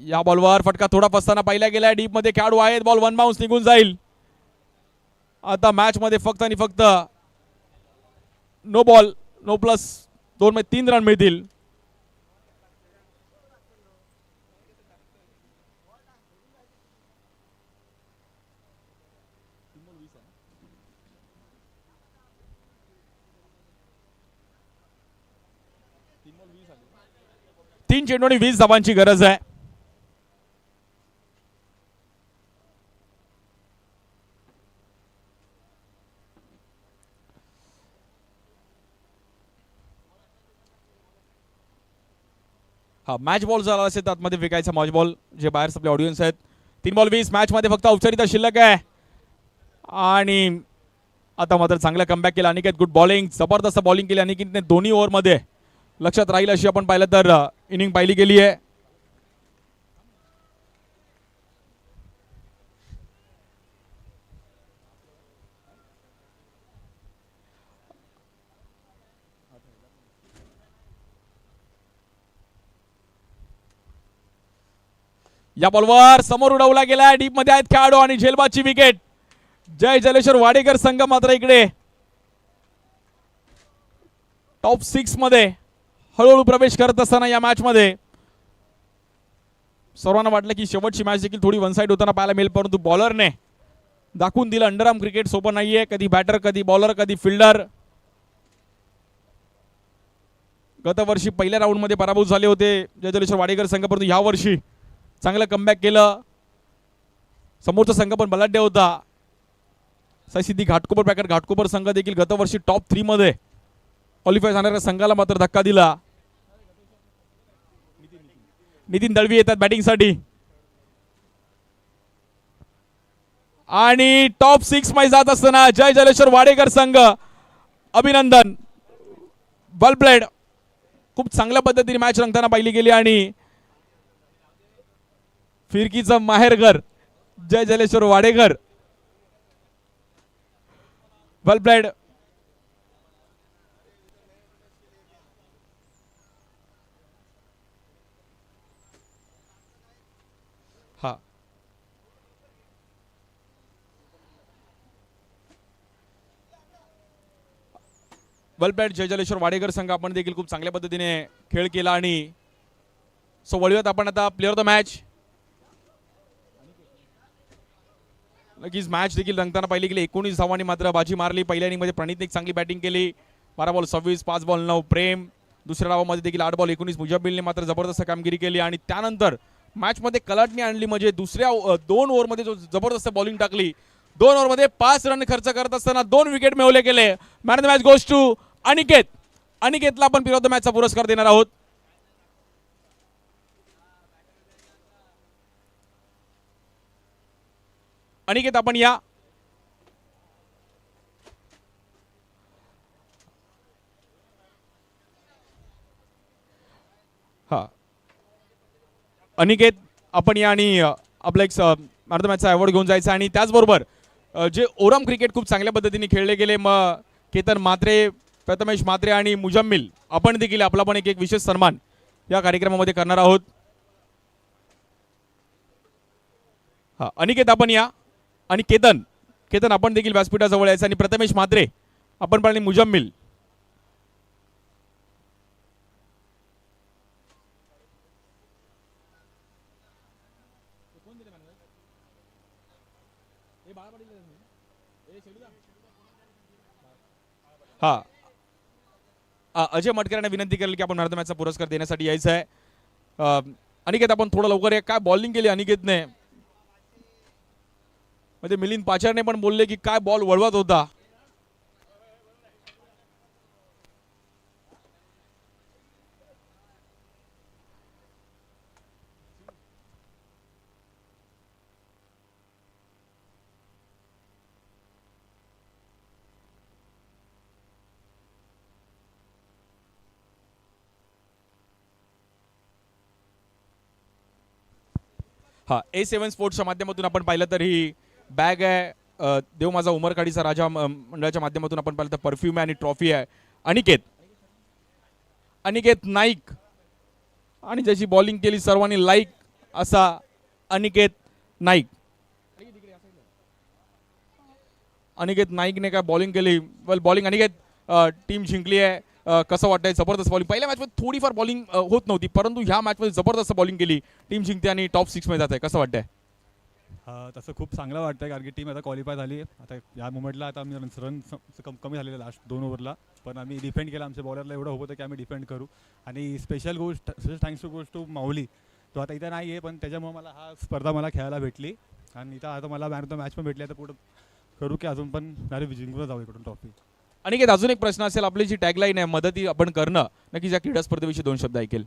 या बॉलवर फटका थोडा फसताना पाहिला गेलाय. डीप मध्ये खेळाडू आहेत. बॉल वन बाउन्स निघून जाईल. आता मॅच मध्ये फक्त आणि फक्त नो बॉल नो प्लस 2 मध्ये 3 रन मिळतील. तीन चेंडू आणि 20 धावांची गरज आहे. हा मॅच बॉल जर आला असेल तर आतमध्ये फेकायचा मॅच बॉल, जे बाहेर आपले ऑडियन्स आहेत. 3 बॉल 20 मॅच मध्ये फक्त औपचारिकता शिल्लक आहे. आणि आता मात्र चांगला कमबॅक केला अनिकेत. गुड बॉलिंग, जबरदस्त बॉलिंग केली अनिकेतने. दोन्ही ओव्हर मध्ये लक्षात राहील अशी आपण पाहिलं तर इनिंग पाहिली गेली आहे. या बॉलवर समोर उडवला गेला. डीप मध्ये आहेत खेळाडू आणि झेलबादची विकेट. जय जलेश्वर वाडेकर संघ मात्र इकडे टॉप 6 मध्ये हळूहळू प्रवेश करत असताना या मॅच मध्ये सर्वांना वाटलं की शेवटची मॅच देखील थोडी वन साइड होताना पाहायला मिळेल, परंतु बॉलरने दाखवून दिलं अंडरआर्म क्रिकेट सोपं नाहीये. कधी बॅटर, कधी बॉलर, कधी फिल्डर. गत वर्षी पहिल्या राऊंड मध्ये पराभूत झाले होते जय जलेश्वर वाडेकर संघ, परंतु या वर्षी चांगलं कमबॅक केलं. समोरचा संघ पण बलाढ्य होता. सैसिद्धी घाटकोपर पॅकेट घाटकोपर संघ देखील गत वर्षी टॉप 3 मध्ये क्वालिफाय झाणाऱ्या संघाला मात्र धक्का दिला. नितीन दळवी येतात बॅटिंगसाठी आणि टॉप 6 मध्ये जात असताना जय जलेश्वर वाडेकर संघ अभिनंदन. वेल प्लेड. खूप चांगल्या पद्धतीने मॅच रंगताना पाहिली गेली आणि फिरकीचं माहेरघर जय जलेश्वर वाडेकर. वेल प्लेड. हा वेल प्लेड जय जलेश्वर वाडेकर संघ आपण देखील खूप चांगल्या पद्धतीने खेळ केला. आणि सो वळूयात आपण आता प्लेअर ऑफ द मॅच. नक्कीच मॅच देखील रंगताना पाहिली गेली. 19 धावांनी मात्र बाजी मारली. पहिल्या इनिंगमध्ये प्रणितने एक चांगली बॅटिंग केली. 12 बॉल 26, 5 बॉल 9 प्रेम. दुसऱ्या डावामध्ये देखील 8 बॉल 19 मुजब्बिलने मात्र जबरदस्त कामगिरी केली. आणि त्यानंतर मॅचमध्ये कलाटणी आणली, म्हणजे दुसऱ्या 2 ओव्हरमध्ये जो जबरदस्त बॉलिंग टाकली. 2 ओव्हरमध्ये 5 रन खर्च करत असताना 2 विकेट मिळवले गेले. Man of the match goes to Aniket. अनिकेतला आपण प्लेअर ऑफ द मॅचचा पुरस्कार देणार आहोत. अनिकेत आपण या. हा अनिकेत आपण या आणि आपला एक मॅन ऑफ द मॅचचा अवॉर्ड घेऊन जायचा. आणि त्याचबरोबर जे ओरम क्रिकेट खूप चांगल्या पद्धतीने खेळले गेले, मग केतन म्हात्रे, प्रथमेश म्हात्रे आणि मुजम्मिल, आपण देखील आपला पण एक विशेष सन्मान या कार्यक्रमामध्ये करणार आहोत. हा अनिकेत आपण या आणि केतन आपण देखील व्यासपीठाजवळ यायचं. आणि प्रथमेश म्हात्रे आपण पण आणि मुजम्मिल. हा अजय मटकर यांना विनंती करेल की आपण मॅन ऑफ द मॅचचा पुरस्कार देण्यासाठी यायचं आहे. अनिकेत आपण थोडं लवकर या. काय बॉलिंग केली अनिकेतने, म्हणजे मिलिंद पाचारने पण बोलले की काय बॉल वळवत होता. हा A7 स्पोर्ट्सच्या माध्यमातून आपण पाहिलं तर ही बॅग आहे. देव माझा उमरखाडीचा राजा मंडळाच्या माध्यमातून आपण पाहिलं तर परफ्यूम आहे आणि ट्रॉफी आहे. अनिकेत नाईक आणि ज्याची बॉलिंग केली सर्वांनी लाईक असा अनिकेत नाईक. अनिकेत नाईकने काय बॉलिंग केली. वेल बॉलिंग अनिकेत, टीम जिंकली आहे. कसं वाटतंय? जबरदस्त बॉलिंग. पहिल्या मॅचमध्ये थोडीफार बॉलिंग होत नव्हती, परंतु ह्या मॅचमध्ये जबरदस्त बॉलिंग केली. टीम जिंकते आणि टॉप 6 मध्ये जात आहे. कसं वाटतंय? तसं खूप चांगलं वाटतंय कारण की टीम आता क्वालिफाय झाली. आता या मोमेंटला आता आम्ही रन कमी झालेले लास्ट 2 ओव्हरला, पण आम्ही डिफेंड केला. आमच्या बॉलरला एवढं होतं की आम्ही डिफेंड करू. आणि स्पेशल थँक्स टू माऊली, तो आता इथं नाही आहे, पण त्याच्यामुळे मला हा स्पर्धा मला खेळायला भेटली आणि इथं आता मला मॅन ऑफ द मॅच पण भेटली. आता पुढं करू की अजून पण डायरेक्ट जिंकून जाऊ इकडून ट्रॉफी. अनिकेत, अजून एक प्रश्न असेल. आपली जी टॅगलाईन आहे मदती आपण करणं, नक्कीच या क्रीडा स्पर्धेविषयी 2 शब्द ऐकेल.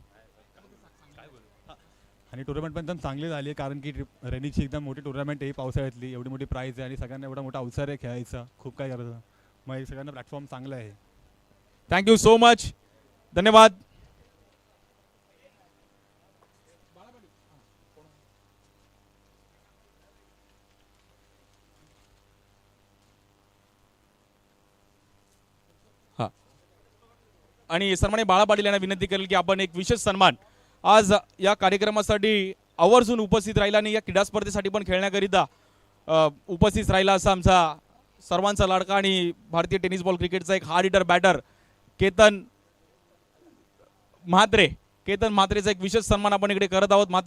आणि टुर्नामेंट पण एकदम चांगली झाली आहे कारण की रेनीची एकदम मोठी टुर्नामेंट आहे पावसाळ्यातली. एवढी मोठी प्राईज आहे आणि सगळ्यांना एवढा मोठा अवसर आहे खेळायचा. खूप काय करायचं, मग हे सगळ्यांना प्लॅटफॉर्म चांगलं आहे. Thank you so much. धन्यवाद. हा, आणि सन्माननीय बाळा पाटील यांना विनंती करेल की आपण एक विशेष सन्मान आज या कार्यक्रमासाठी आवर्जून उपस्थित राहिला आणि या क्रीडा स्पर्धेसाठी पण खेळण्याकरिता उपस्थित राहिला असा आमचा सर्वांचा लाडका आणि भारतीय टेनिस बॉल क्रिकेटचा एक हार्ड हिटर बॅटर केतन म्हात्रेचा एक विशेष सन्मान आपण इकडे करत आहोत. म्हात्रे